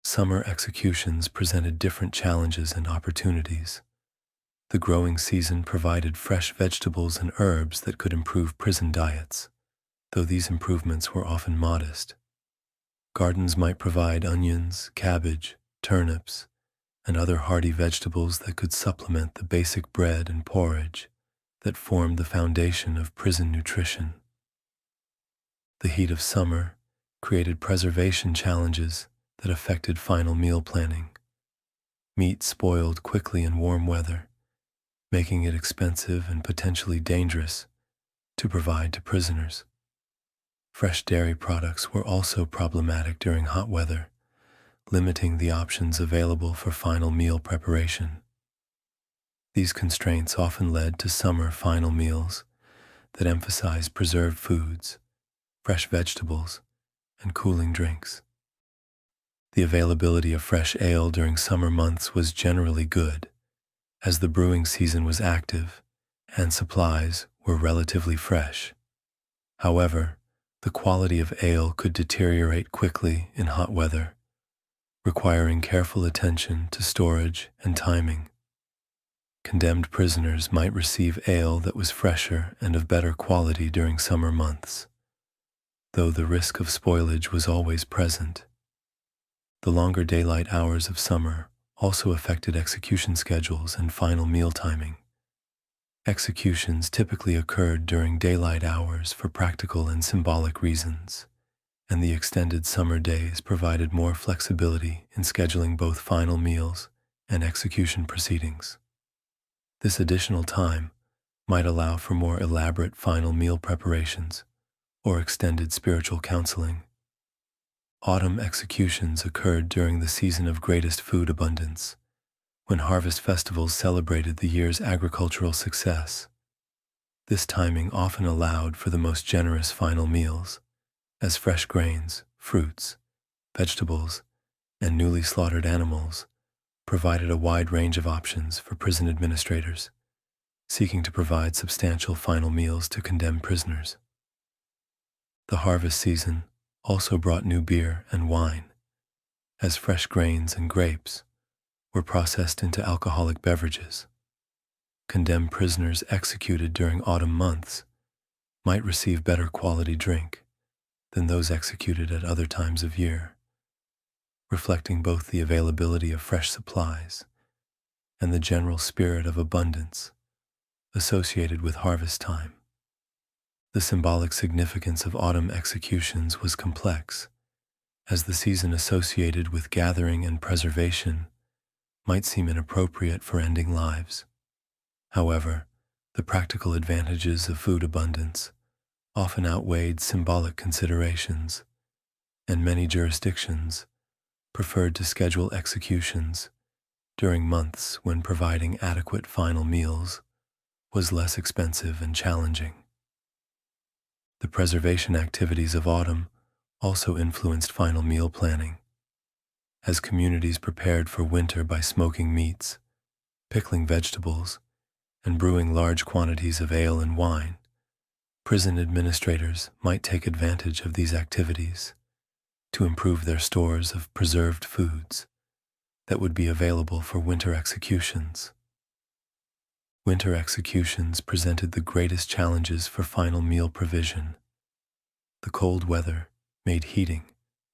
Summer executions presented different challenges and opportunities. The growing season provided fresh vegetables and herbs that could improve prison diets, though these improvements were often modest. Gardens might provide onions, cabbage, turnips, and other hardy vegetables that could supplement the basic bread and porridge that formed the foundation of prison nutrition. The heat of summer created preservation challenges that affected final meal planning. Meat spoiled quickly in warm weather, making it expensive and potentially dangerous to provide to prisoners. Fresh dairy products were also problematic during hot weather, limiting the options available for final meal preparation. These constraints often led to summer final meals that emphasized preserved foods, fresh vegetables, and cooling drinks. The availability of fresh ale during summer months was generally good, as the brewing season was active and supplies were relatively fresh. However, the quality of ale could deteriorate quickly in hot weather, requiring careful attention to storage and timing. Condemned prisoners might receive ale that was fresher and of better quality during summer months, though the risk of spoilage was always present. The longer daylight hours of summer also affected execution schedules and final meal timing. Executions typically occurred during daylight hours for practical and symbolic reasons, and the extended summer days provided more flexibility in scheduling both final meals and execution proceedings. This additional time might allow for more elaborate final meal preparations or extended spiritual counseling. Autumn executions occurred during the season of greatest food abundance, when harvest festivals celebrated the year's agricultural success. This timing often allowed for the most generous final meals, as fresh grains, fruits, vegetables, and newly slaughtered animals provided a wide range of options for prison administrators seeking to provide substantial final meals to condemned prisoners. The harvest season also brought new beer and wine, as fresh grains and grapes were processed into alcoholic beverages. Condemned prisoners executed during autumn months might receive better quality drink than those executed at other times of year, reflecting both the availability of fresh supplies and the general spirit of abundance associated with harvest time. The symbolic significance of autumn executions was complex, as the season associated with gathering and preservation might seem inappropriate for ending lives. However, the practical advantages of food abundance often outweighed symbolic considerations, and many jurisdictions preferred to schedule executions during months when providing adequate final meals was less expensive and challenging. The preservation activities of autumn also influenced final meal planning, as communities prepared for winter by smoking meats, pickling vegetables, and brewing large quantities of ale and wine. Prison administrators might take advantage of these activities to improve their stores of preserved foods that would be available for winter executions. Winter executions presented the greatest challenges for final meal provision. The cold weather made heating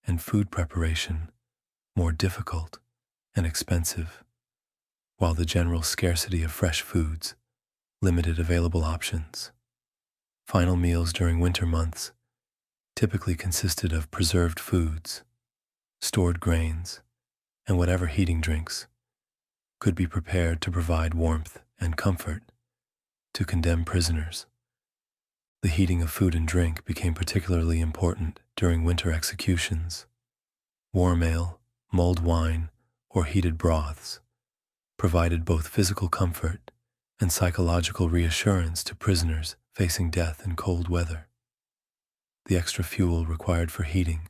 and food preparation more difficult and expensive, while the general scarcity of fresh foods limited available options. Final meals during winter months typically consisted of preserved foods, stored grains, and whatever heating drinks could be prepared to provide warmth and comfort to condemned prisoners. The heating of food and drink became particularly important during winter executions. Warm ale, mulled wine, or heated broths provided both physical comfort and psychological reassurance to prisoners facing death in cold weather. The extra fuel required for heating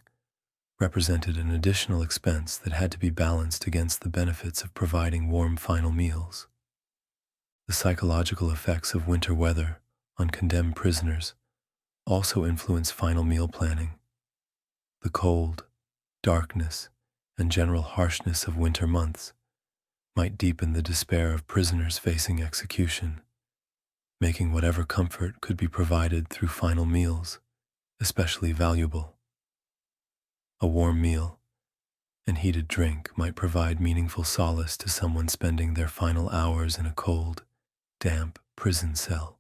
represented an additional expense that had to be balanced against the benefits of providing warm final meals. The psychological effects of winter weather on condemned prisoners also influence final meal planning. The cold, darkness, and general harshness of winter months might deepen the despair of prisoners facing execution, making whatever comfort could be provided through final meals especially valuable. A warm meal and heated drink might provide meaningful solace to someone spending their final hours in a cold, damp prison cell.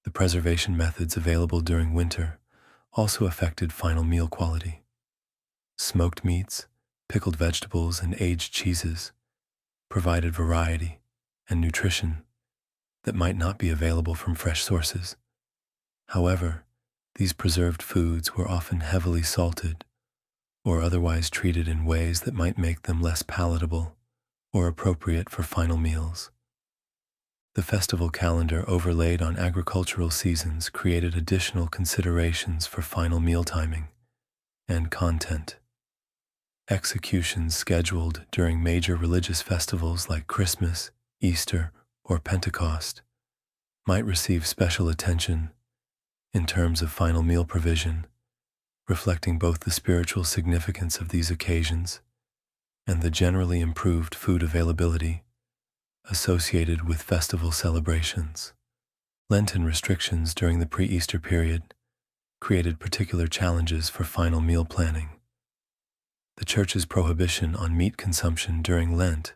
The preservation methods available during winter also affected final meal quality. Smoked meats, pickled vegetables, and aged cheeses provided variety and nutrition that might not be available from fresh sources. However, these preserved foods were often heavily salted or otherwise treated in ways that might make them less palatable or appropriate for final meals. The festival calendar overlaid on agricultural seasons created additional considerations for final meal timing and content. Executions scheduled during major religious festivals like Christmas, Easter, or Pentecost might receive special attention in terms of final meal provision, reflecting both the spiritual significance of these occasions and the generally improved food availability associated with festival celebrations. Lenten restrictions during the pre-Easter period created particular challenges for final meal planning. The Church's prohibition on meat consumption during Lent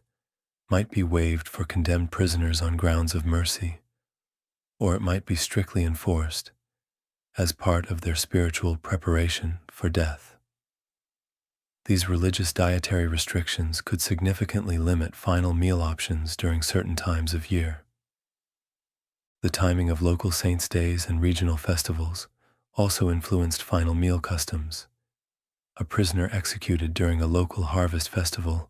might be waived for condemned prisoners on grounds of mercy, or it might be strictly enforced as part of their spiritual preparation for death. These religious dietary restrictions could significantly limit final meal options during certain times of year. The timing of local saints' days and regional festivals also influenced final meal customs. A prisoner executed during a local harvest festival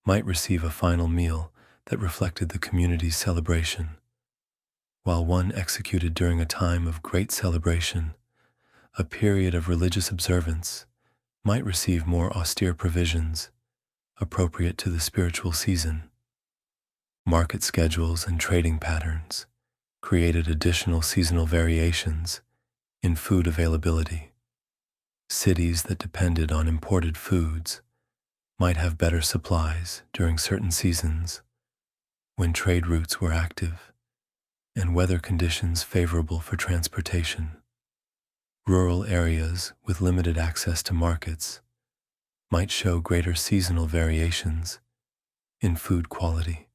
might receive a final meal that reflected the community's celebration, while one executed during a time of great celebration, a period of religious observance, might receive more austere provisions appropriate to the spiritual season. Market schedules and trading patterns created additional seasonal variations in food availability. Cities that depended on imported foods might have better supplies during certain seasons when trade routes were active and weather conditions favorable for transportation. Rural areas with limited access to markets might show greater seasonal variations in food quality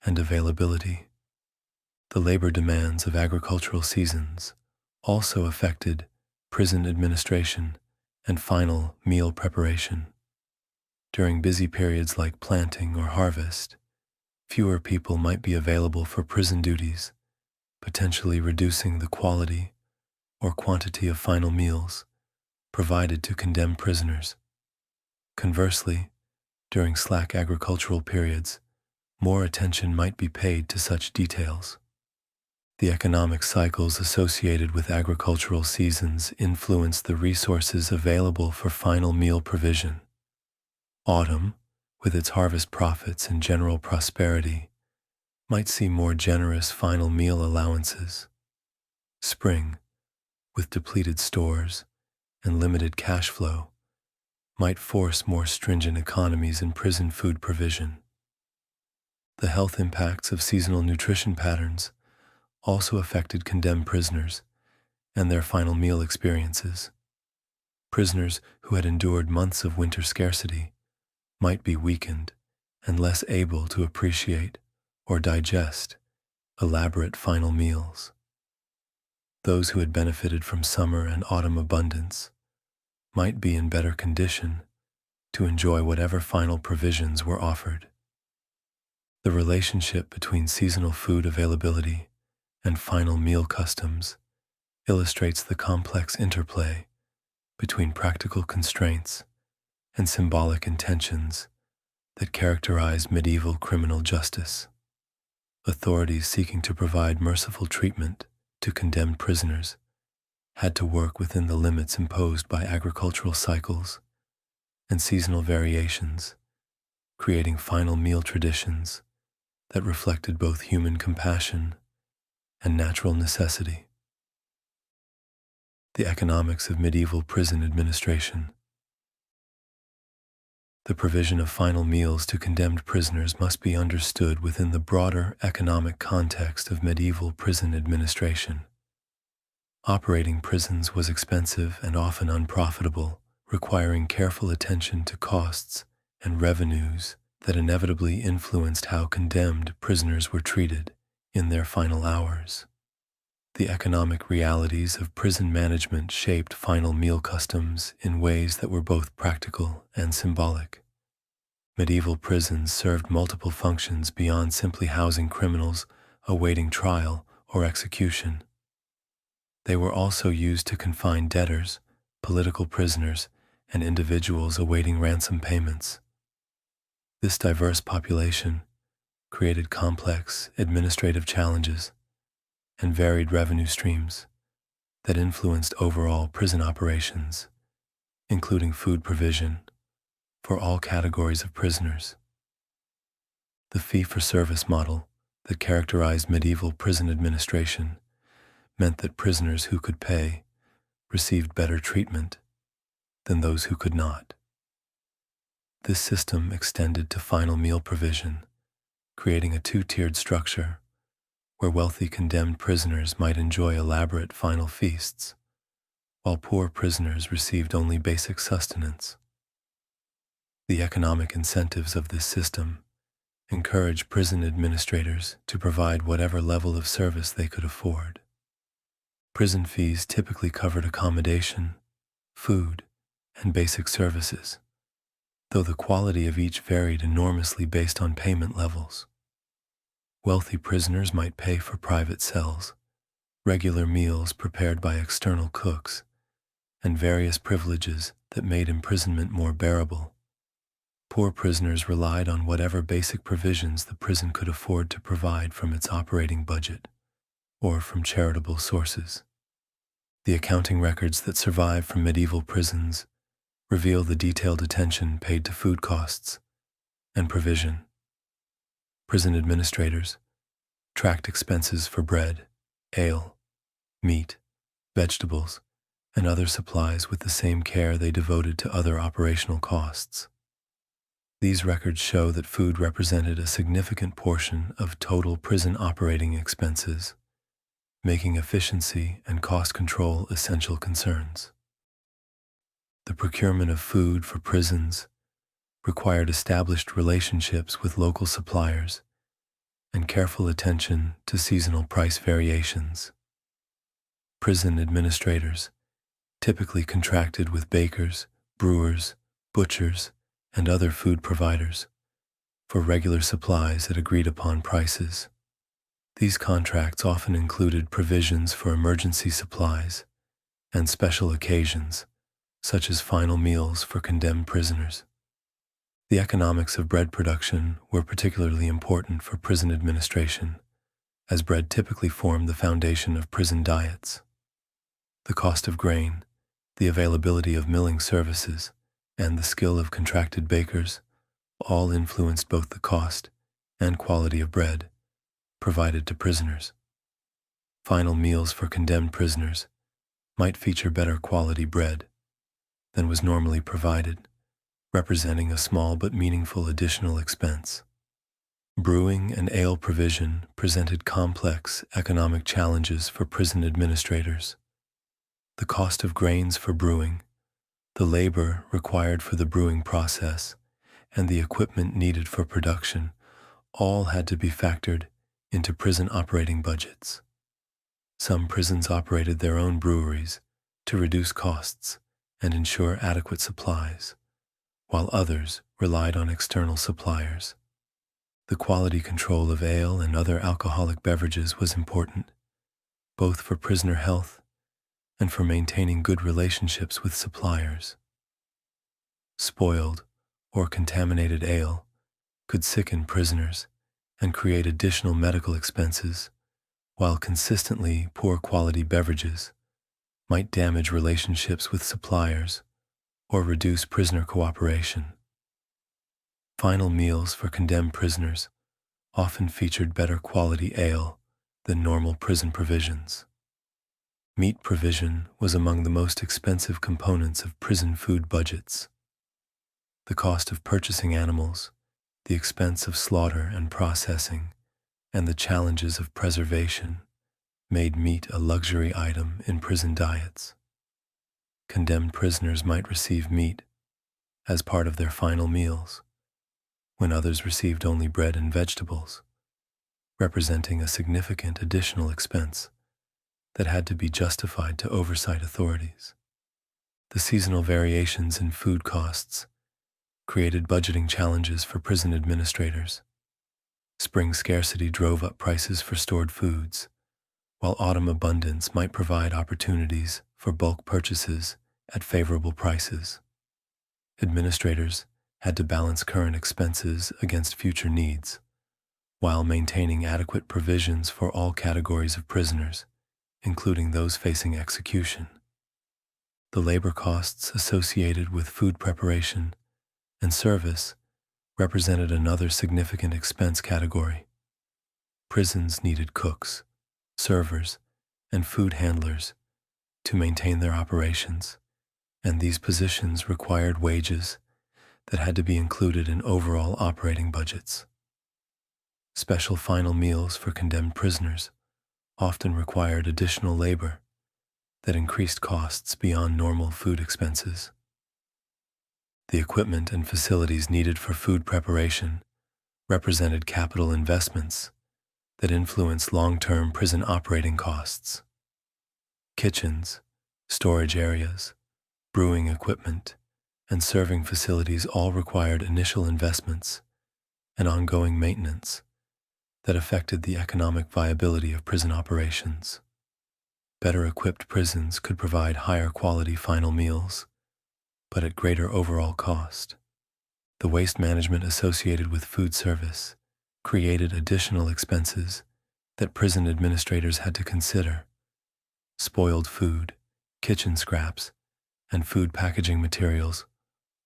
and availability. The labor demands of agricultural seasons also affected prison administration and final meal preparation. During busy periods like planting or harvest, fewer people might be available for prison duties, potentially reducing the quality or quantity of final meals provided to condemned prisoners. Conversely, during slack agricultural periods, more attention might be paid to such details. The economic cycles associated with agricultural seasons influence the resources available for final meal provision. Autumn, with its harvest profits and general prosperity, might see more generous final meal allowances. Spring, with depleted stores and limited cash flow, might force more stringent economies in prison food provision. The health impacts of seasonal nutrition patterns also affected condemned prisoners and their final meal experiences. Prisoners who had endured months of winter scarcity might be weakened and less able to appreciate or digest elaborate final meals. Those who had benefited from summer and autumn abundance might be in better condition to enjoy whatever final provisions were offered. The relationship between seasonal food availability and final meal customs illustrates the complex interplay between practical constraints and symbolic intentions that characterize medieval criminal justice. Authorities seeking to provide merciful treatment to condemned prisoners had to work within the limits imposed by agricultural cycles and seasonal variations, creating final meal traditions that reflected both human compassion and natural necessity. The economics of medieval prison administration. The provision of final meals to condemned prisoners must be understood within the broader economic context of medieval prison administration. Operating prisons was expensive and often unprofitable, requiring careful attention to costs and revenues that inevitably influenced how condemned prisoners were treated in their final hours. The economic realities of prison management shaped final meal customs in ways that were both practical and symbolic. Medieval prisons served multiple functions beyond simply housing criminals awaiting trial or execution. They were also used to confine debtors, political prisoners, and individuals awaiting ransom payments. This diverse population created complex administrative challenges and varied revenue streams that influenced overall prison operations, including food provision for all categories of prisoners. The fee-for-service model that characterized medieval prison administration meant that prisoners who could pay received better treatment than those who could not. This system extended to final meal provision, creating a two-tiered structure where wealthy condemned prisoners might enjoy elaborate final feasts, while poor prisoners received only basic sustenance. The economic incentives of this system encouraged prison administrators to provide whatever level of service they could afford. Prison fees typically covered accommodation, food, and basic services, though the quality of each varied enormously based on payment levels. Wealthy prisoners might pay for private cells, regular meals prepared by external cooks, and various privileges that made imprisonment more bearable. Poor prisoners relied on whatever basic provisions the prison could afford to provide from its operating budget or from charitable sources. The accounting records that survive from medieval prisons reveal the detailed attention paid to food costs and provision. Prison administrators tracked expenses for bread, ale, meat, vegetables, and other supplies with the same care they devoted to other operational costs. These records show that food represented a significant portion of total prison operating expenses, making efficiency and cost control essential concerns. The procurement of food for prisons required established relationships with local suppliers and careful attention to seasonal price variations. Prison administrators typically contracted with bakers, brewers, butchers, and other food providers for regular supplies at agreed-upon prices. These contracts often included provisions for emergency supplies and special occasions, such as final meals for condemned prisoners. The economics of bread production were particularly important for prison administration, as bread typically formed the foundation of prison diets. The cost of grain, the availability of milling services, and the skill of contracted bakers all influenced both the cost and quality of bread provided to prisoners. Final meals for condemned prisoners might feature better quality bread than was normally provided, representing a small but meaningful additional expense. Brewing and ale provision presented complex economic challenges for prison administrators. The cost of grains for brewing, the labor required for the brewing process, and the equipment needed for production all had to be factored into prison operating budgets. Some prisons operated their own breweries to reduce costs and ensure adequate supplies, while others relied on external suppliers. The quality control of ale and other alcoholic beverages was important, both for prisoner health and for maintaining good relationships with suppliers. Spoiled or contaminated ale could sicken prisoners and create additional medical expenses, while consistently poor quality beverages might damage relationships with suppliers or reduce prisoner cooperation. Final meals for condemned prisoners often featured better quality ale than normal prison provisions. Meat provision was among the most expensive components of prison food budgets. The cost of purchasing animals, the expense of slaughter and processing, and the challenges of preservation made meat a luxury item in prison diets. Condemned prisoners might receive meat as part of their final meals, when others received only bread and vegetables, representing a significant additional expense that had to be justified to oversight authorities. The seasonal variations in food costs created budgeting challenges for prison administrators. Spring scarcity drove up prices for stored foods, while autumn abundance might provide opportunities for bulk purchases at favorable prices. Administrators had to balance current expenses against future needs, while maintaining adequate provisions for all categories of prisoners, including those facing execution. The labor costs associated with food preparation and service represented another significant expense category. Prisons needed cooks, servers, and food handlers to maintain their operations, and these positions required wages that had to be included in overall operating budgets. Special final meals for condemned prisoners often required additional labor that increased costs beyond normal food expenses. The equipment and facilities needed for food preparation represented capital investments that influenced long-term prison operating costs. Kitchens, storage areas, brewing equipment, and serving facilities all required initial investments and ongoing maintenance that affected the economic viability of prison operations. Better equipped prisons could provide higher quality final meals, but at greater overall cost. The waste management associated with food service created additional expenses that prison administrators had to consider. Spoiled food, kitchen scraps, and food packaging materials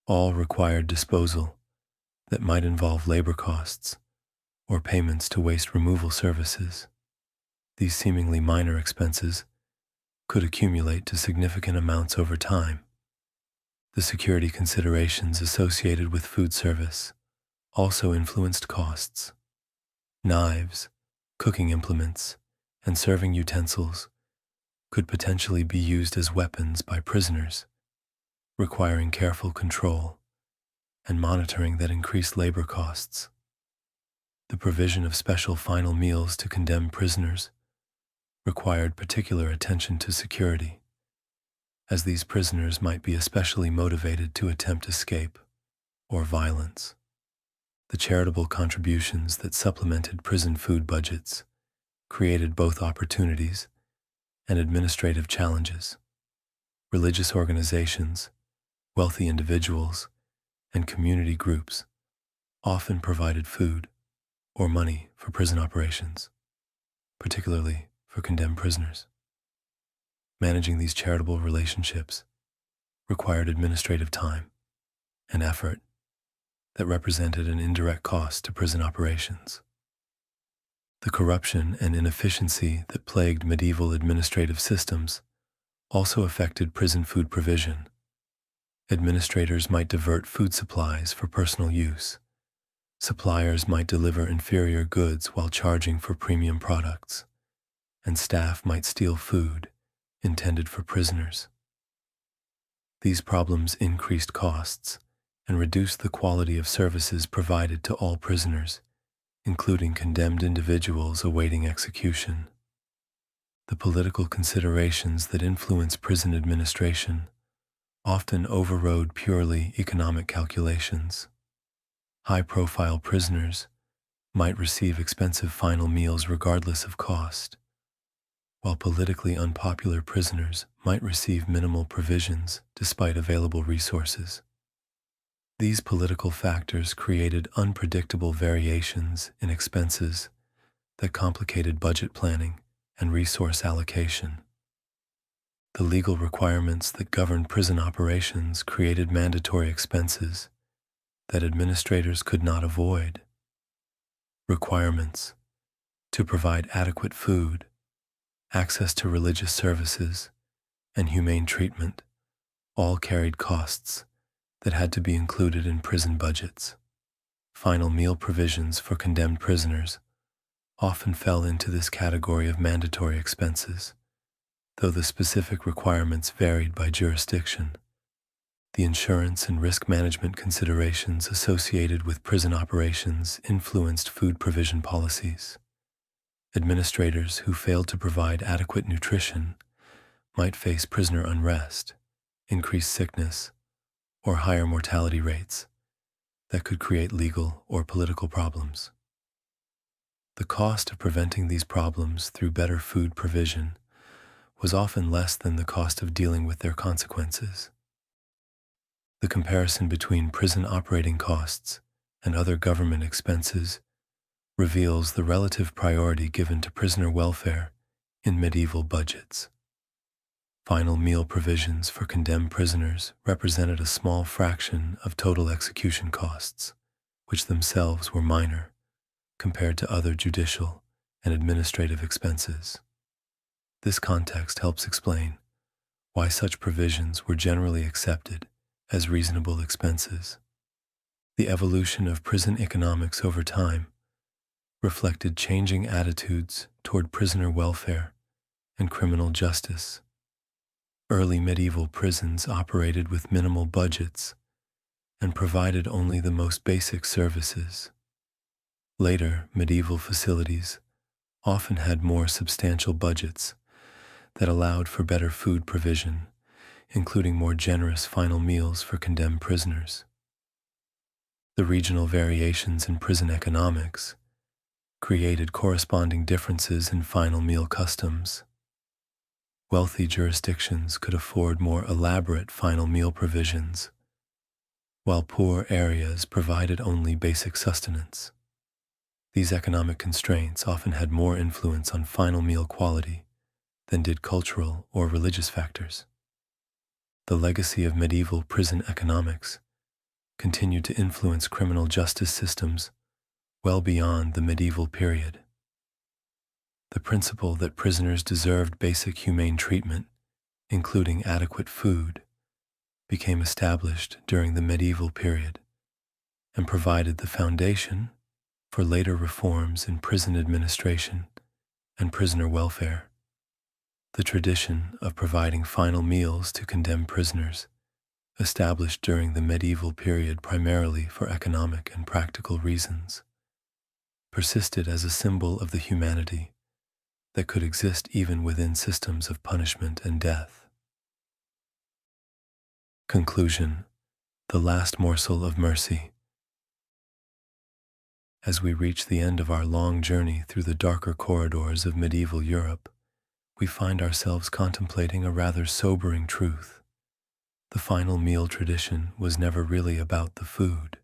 all required disposal that might involve labor costs or payments to waste removal services. These seemingly minor expenses could accumulate to significant amounts over time. The security considerations associated with food service also influenced costs. Knives, cooking implements, and serving utensils could potentially be used as weapons by prisoners, requiring careful control and monitoring that increased labor costs. The provision of special final meals to condemned prisoners required particular attention to security, as these prisoners might be especially motivated to attempt escape or violence. The charitable contributions that supplemented prison food budgets created both opportunities and administrative challenges. Religious organizations, wealthy individuals, and community groups often provided food or money for prison operations, particularly for condemned prisoners. Managing these charitable relationships required administrative time and effort that represented an indirect cost to prison operations. The corruption and inefficiency that plagued medieval administrative systems also affected prison food provision. Administrators might divert food supplies for personal use, Suppliers might deliver inferior goods while charging for premium products, and staff might steal food intended for prisoners. These problems increased costs and reduced the quality of services provided to all prisoners, including condemned individuals awaiting execution. The political considerations that influence prison administration often overrode purely economic calculations. High-profile prisoners might receive expensive final meals regardless of cost, while politically unpopular prisoners might receive minimal provisions despite available resources. These political factors created unpredictable variations in expenses that complicated budget planning and resource allocation. The legal requirements that governed prison operations created mandatory expenses that administrators could not avoid. Requirements to provide adequate food, access to religious services, and humane treatment all carried costs that had to be included in prison budgets. Final meal provisions for condemned prisoners often fell into this category of mandatory expenses, though the specific requirements varied by jurisdiction. The insurance and risk management considerations associated with prison operations influenced food provision policies. Administrators who failed to provide adequate nutrition might face prisoner unrest, increased sickness, or higher mortality rates that could create legal or political problems. The cost of preventing these problems through better food provision was often less than the cost of dealing with their consequences. The comparison between prison operating costs and other government expenses reveals the relative priority given to prisoner welfare in medieval budgets. Final meal provisions for condemned prisoners represented a small fraction of total execution costs, which themselves were minor compared to other judicial and administrative expenses. This context helps explain why such provisions were generally accepted as reasonable expenses. The evolution of prison economics over time reflected changing attitudes toward prisoner welfare and criminal justice. Early medieval prisons operated with minimal budgets and provided only the most basic services. Later, medieval facilities often had more substantial budgets that allowed for better food provision, including more generous final meals for condemned prisoners. The regional variations in prison economics created corresponding differences in final meal customs. Wealthy jurisdictions could afford more elaborate final meal provisions, while poor areas provided only basic sustenance. These economic constraints often had more influence on final meal quality than did cultural or religious factors. The legacy of medieval prison economics continued to influence criminal justice systems well beyond the medieval period. The principle that prisoners deserved basic humane treatment, including adequate food, became established during the medieval period and provided the foundation for later reforms in prison administration and prisoner welfare. The tradition of providing final meals to condemned prisoners, established during the medieval period primarily for economic and practical reasons, persisted as a symbol of the humanity that could exist even within systems of punishment and death. Conclusion: the last morsel of mercy. As we reach the end of our long journey through the darker corridors of medieval Europe, we find ourselves contemplating a rather sobering truth. The final meal tradition was never really about the food.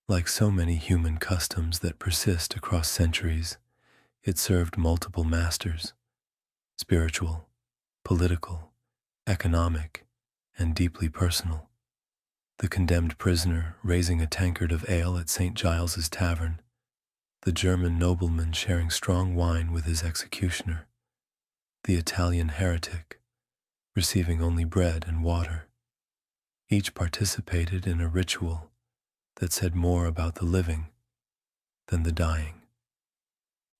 Like so many human customs that persist across centuries, it served multiple masters: spiritual, political, economic, and deeply personal. The condemned prisoner raising a tankard of ale at St. Giles's Tavern, the German nobleman sharing strong wine with his executioner, the Italian heretic receiving only bread and water. Each participated in a ritual that said more about the living than the dying.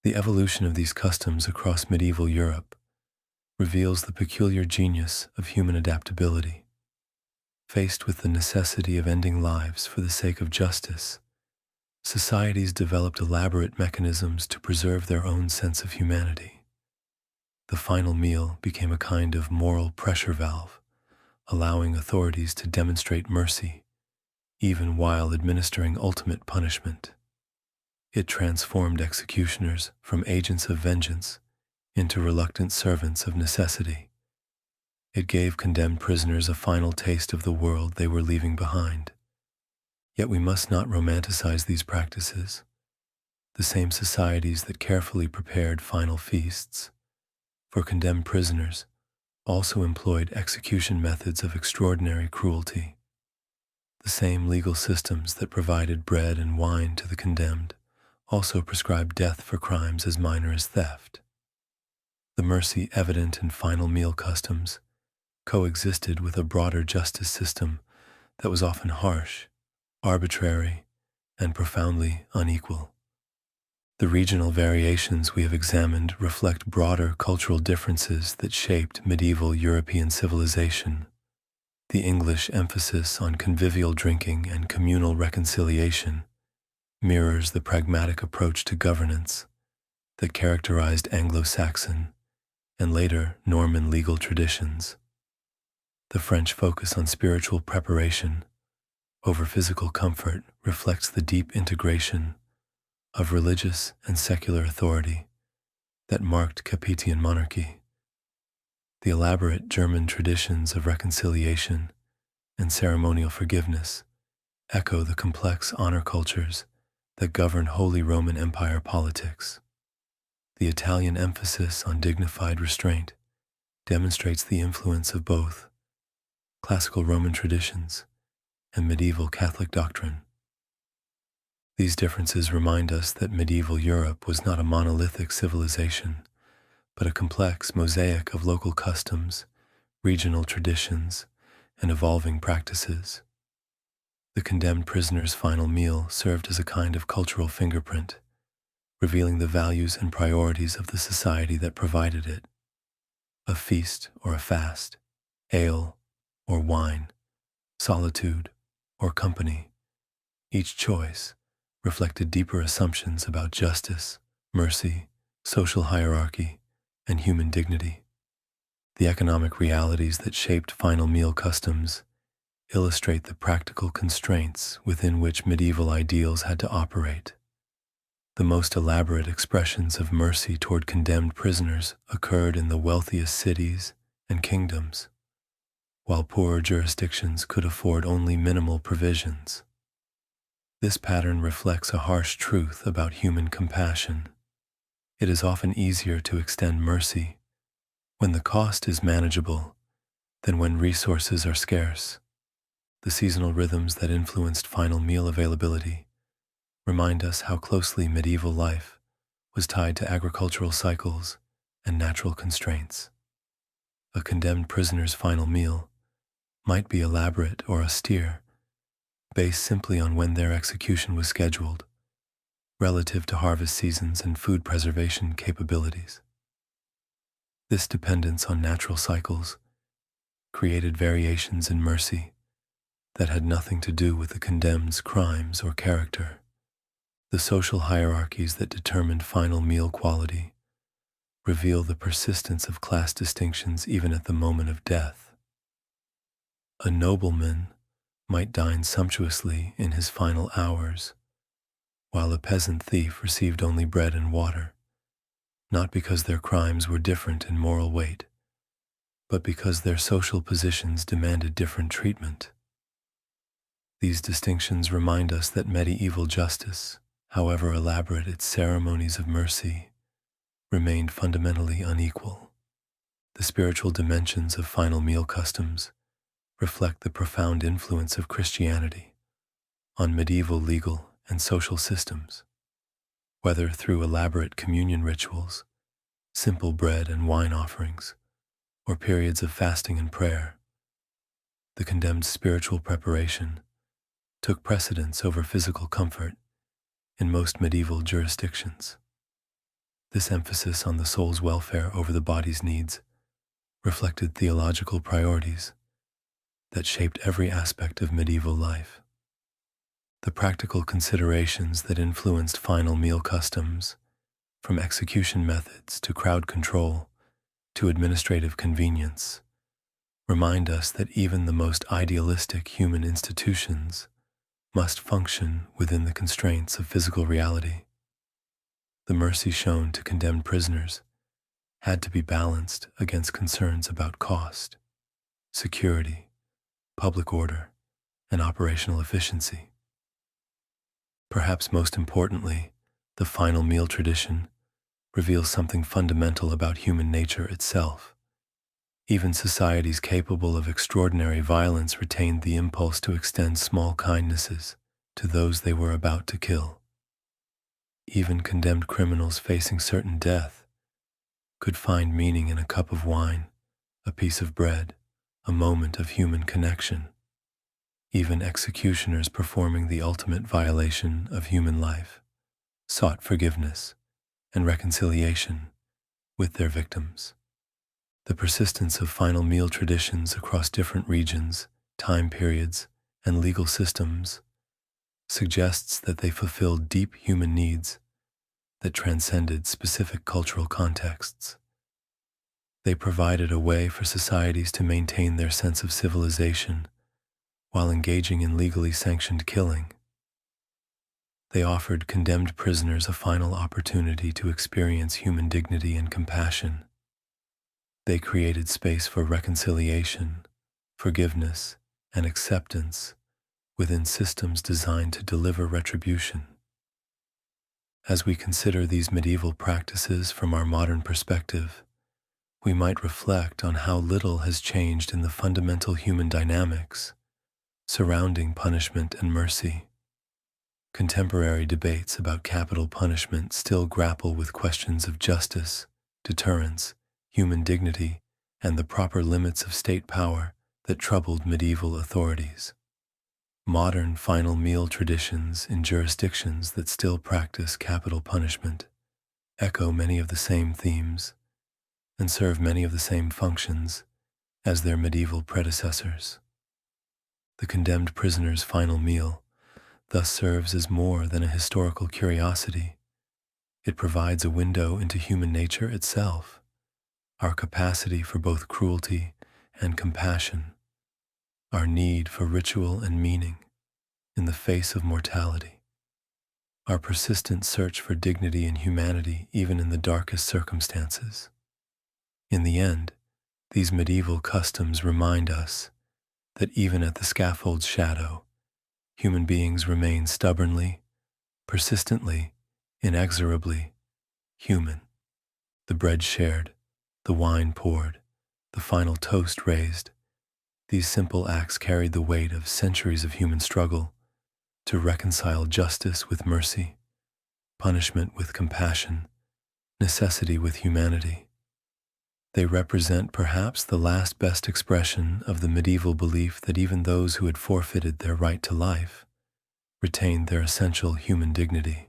The evolution of these customs across medieval Europe reveals the peculiar genius of human adaptability. Faced with the necessity of ending lives for the sake of justice, societies developed elaborate mechanisms to preserve their own sense of humanity. The final meal became a kind of moral pressure valve, allowing authorities to demonstrate mercy, even while administering ultimate punishment. It transformed executioners from agents of vengeance into reluctant servants of necessity. It gave condemned prisoners a final taste of the world they were leaving behind. Yet we must not romanticize these practices. The same societies that carefully prepared final feasts for condemned prisoners also employed execution methods of extraordinary cruelty. The same legal systems that provided bread and wine to the condemned also prescribed death for crimes as minor as theft. The mercy evident in final meal customs coexisted with a broader justice system that was often harsh, arbitrary, and profoundly unequal. The regional variations we have examined reflect broader cultural differences that shaped medieval European civilization. The English emphasis on convivial drinking and communal reconciliation mirrors the pragmatic approach to governance that characterized Anglo-Saxon and later Norman legal traditions. The French focus on spiritual preparation over physical comfort reflects the deep integration of religious and secular authority that marked Capetian monarchy. The elaborate German traditions of reconciliation and ceremonial forgiveness echo the complex honor cultures that governed Holy Roman Empire politics. The Italian emphasis on dignified restraint demonstrates the influence of both classical Roman traditions and medieval Catholic doctrine. These differences remind us that medieval Europe was not a monolithic civilization, but a complex mosaic of local customs, regional traditions, and evolving practices. The condemned prisoner's final meal served as a kind of cultural fingerprint, revealing the values and priorities of the society that provided it. A feast or a fast, ale or wine, solitude or company, each choice reflected deeper assumptions about justice, mercy, social hierarchy, and human dignity. The economic realities that shaped final meal customs illustrate the practical constraints within which medieval ideals had to operate. The most elaborate expressions of mercy toward condemned prisoners occurred in the wealthiest cities and kingdoms, while poorer jurisdictions could afford only minimal provisions. This pattern reflects a harsh truth about human compassion. It is often easier to extend mercy when the cost is manageable than when resources are scarce. The seasonal rhythms that influenced final meal availability remind us how closely medieval life was tied to agricultural cycles and natural constraints. A condemned prisoner's final meal might be elaborate or austere, based simply on when their execution was scheduled, relative to harvest seasons and food preservation capabilities. This dependence on natural cycles created variations in mercy that had nothing to do with the condemned's crimes or character. The social hierarchies that determined final meal quality reveal the persistence of class distinctions even at the moment of death. A nobleman might dine sumptuously in his final hours, while a peasant thief received only bread and water, not because their crimes were different in moral weight, but because their social positions demanded different treatment. These distinctions remind us that medieval justice, however elaborate its ceremonies of mercy, remained fundamentally unequal. The spiritual dimensions of final meal customs reflect the profound influence of Christianity on medieval legal and social systems. Whether through elaborate communion rituals, simple bread and wine offerings, or periods of fasting and prayer, the condemned spiritual preparation took precedence over physical comfort in most medieval jurisdictions. This emphasis on the soul's welfare over the body's needs reflected theological priorities that shaped every aspect of medieval life. The practical considerations that influenced final meal customs, from execution methods to crowd control to administrative convenience, remind us that even the most idealistic human institutions must function within the constraints of physical reality. The mercy shown to condemned prisoners had to be balanced against concerns about cost, security, public order, and operational efficiency. Perhaps most importantly, the final meal tradition reveals something fundamental about human nature itself. Even societies capable of extraordinary violence retained the impulse to extend small kindnesses to those they were about to kill. Even condemned criminals facing certain death could find meaning in a cup of wine, a piece of bread, a moment of human connection. Even executioners performing the ultimate violation of human life sought forgiveness and reconciliation with their victims. The persistence of final meal traditions across different regions, time periods, and legal systems suggests that they fulfilled deep human needs that transcended specific cultural contexts. They provided a way for societies to maintain their sense of civilization while engaging in legally sanctioned killing. They offered condemned prisoners a final opportunity to experience human dignity and compassion. They created space for reconciliation, forgiveness, and acceptance within systems designed to deliver retribution. As we consider these medieval practices from our modern perspective, we might reflect on how little has changed in the fundamental human dynamics surrounding punishment and mercy. Contemporary debates about capital punishment still grapple with questions of justice, deterrence, human dignity, and the proper limits of state power that troubled medieval authorities. Modern final meal traditions in jurisdictions that still practice capital punishment echo many of the same themes and serve many of the same functions as their medieval predecessors. The condemned prisoner's final meal thus serves as more than a historical curiosity. It provides a window into human nature itself, our capacity for both cruelty and compassion, our need for ritual and meaning in the face of mortality, our persistent search for dignity and humanity even in the darkest circumstances. In the end, these medieval customs remind us that even at the scaffold's shadow, human beings remain stubbornly, persistently, inexorably human. The bread shared, the wine poured, the final toast raised, these simple acts carried the weight of centuries of human struggle to reconcile justice with mercy, punishment with compassion, necessity with humanity. They represent perhaps the last best expression of the medieval belief that even those who had forfeited their right to life retained their essential human dignity.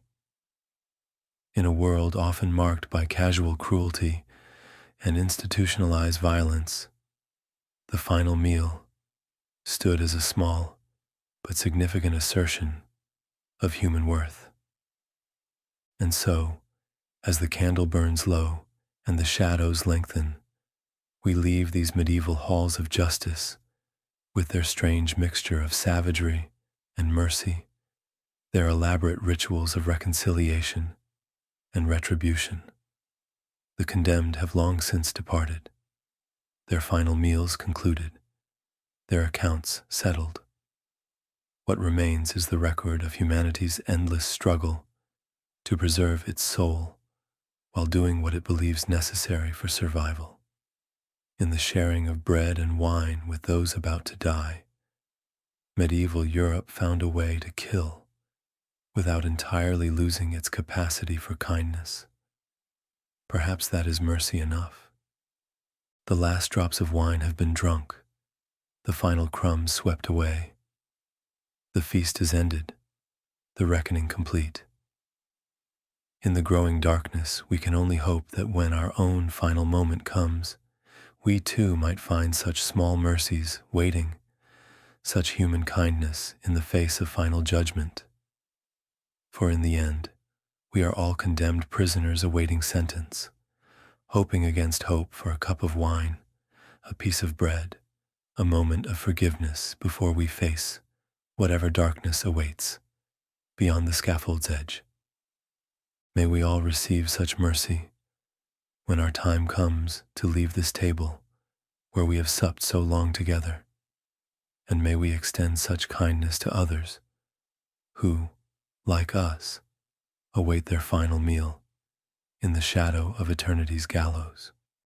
In a world often marked by casual cruelty and institutionalized violence, the final meal stood as a small but significant assertion of human worth. And so, as the candle burns low and the shadows lengthen, we leave these medieval halls of justice with their strange mixture of savagery and mercy, their elaborate rituals of reconciliation and retribution. The condemned have long since departed, their final meals concluded, their accounts settled. What remains is the record of humanity's endless struggle to preserve its soul while doing what it believes necessary for survival. In the sharing of bread and wine with those about to die, medieval Europe found a way to kill without entirely losing its capacity for kindness. Perhaps that is mercy enough. The last drops of wine have been drunk, the final crumbs swept away. The feast is ended, the reckoning complete. In the growing darkness, we can only hope that when our own final moment comes, we too might find such small mercies waiting, such human kindness in the face of final judgment. For in the end, we are all condemned prisoners awaiting sentence, hoping against hope for a cup of wine, a piece of bread, a moment of forgiveness before we face whatever darkness awaits beyond the scaffold's edge. May we all receive such mercy when our time comes to leave this table where we have supped so long together, and may we extend such kindness to others who, like us, await their final meal in the shadow of eternity's gallows.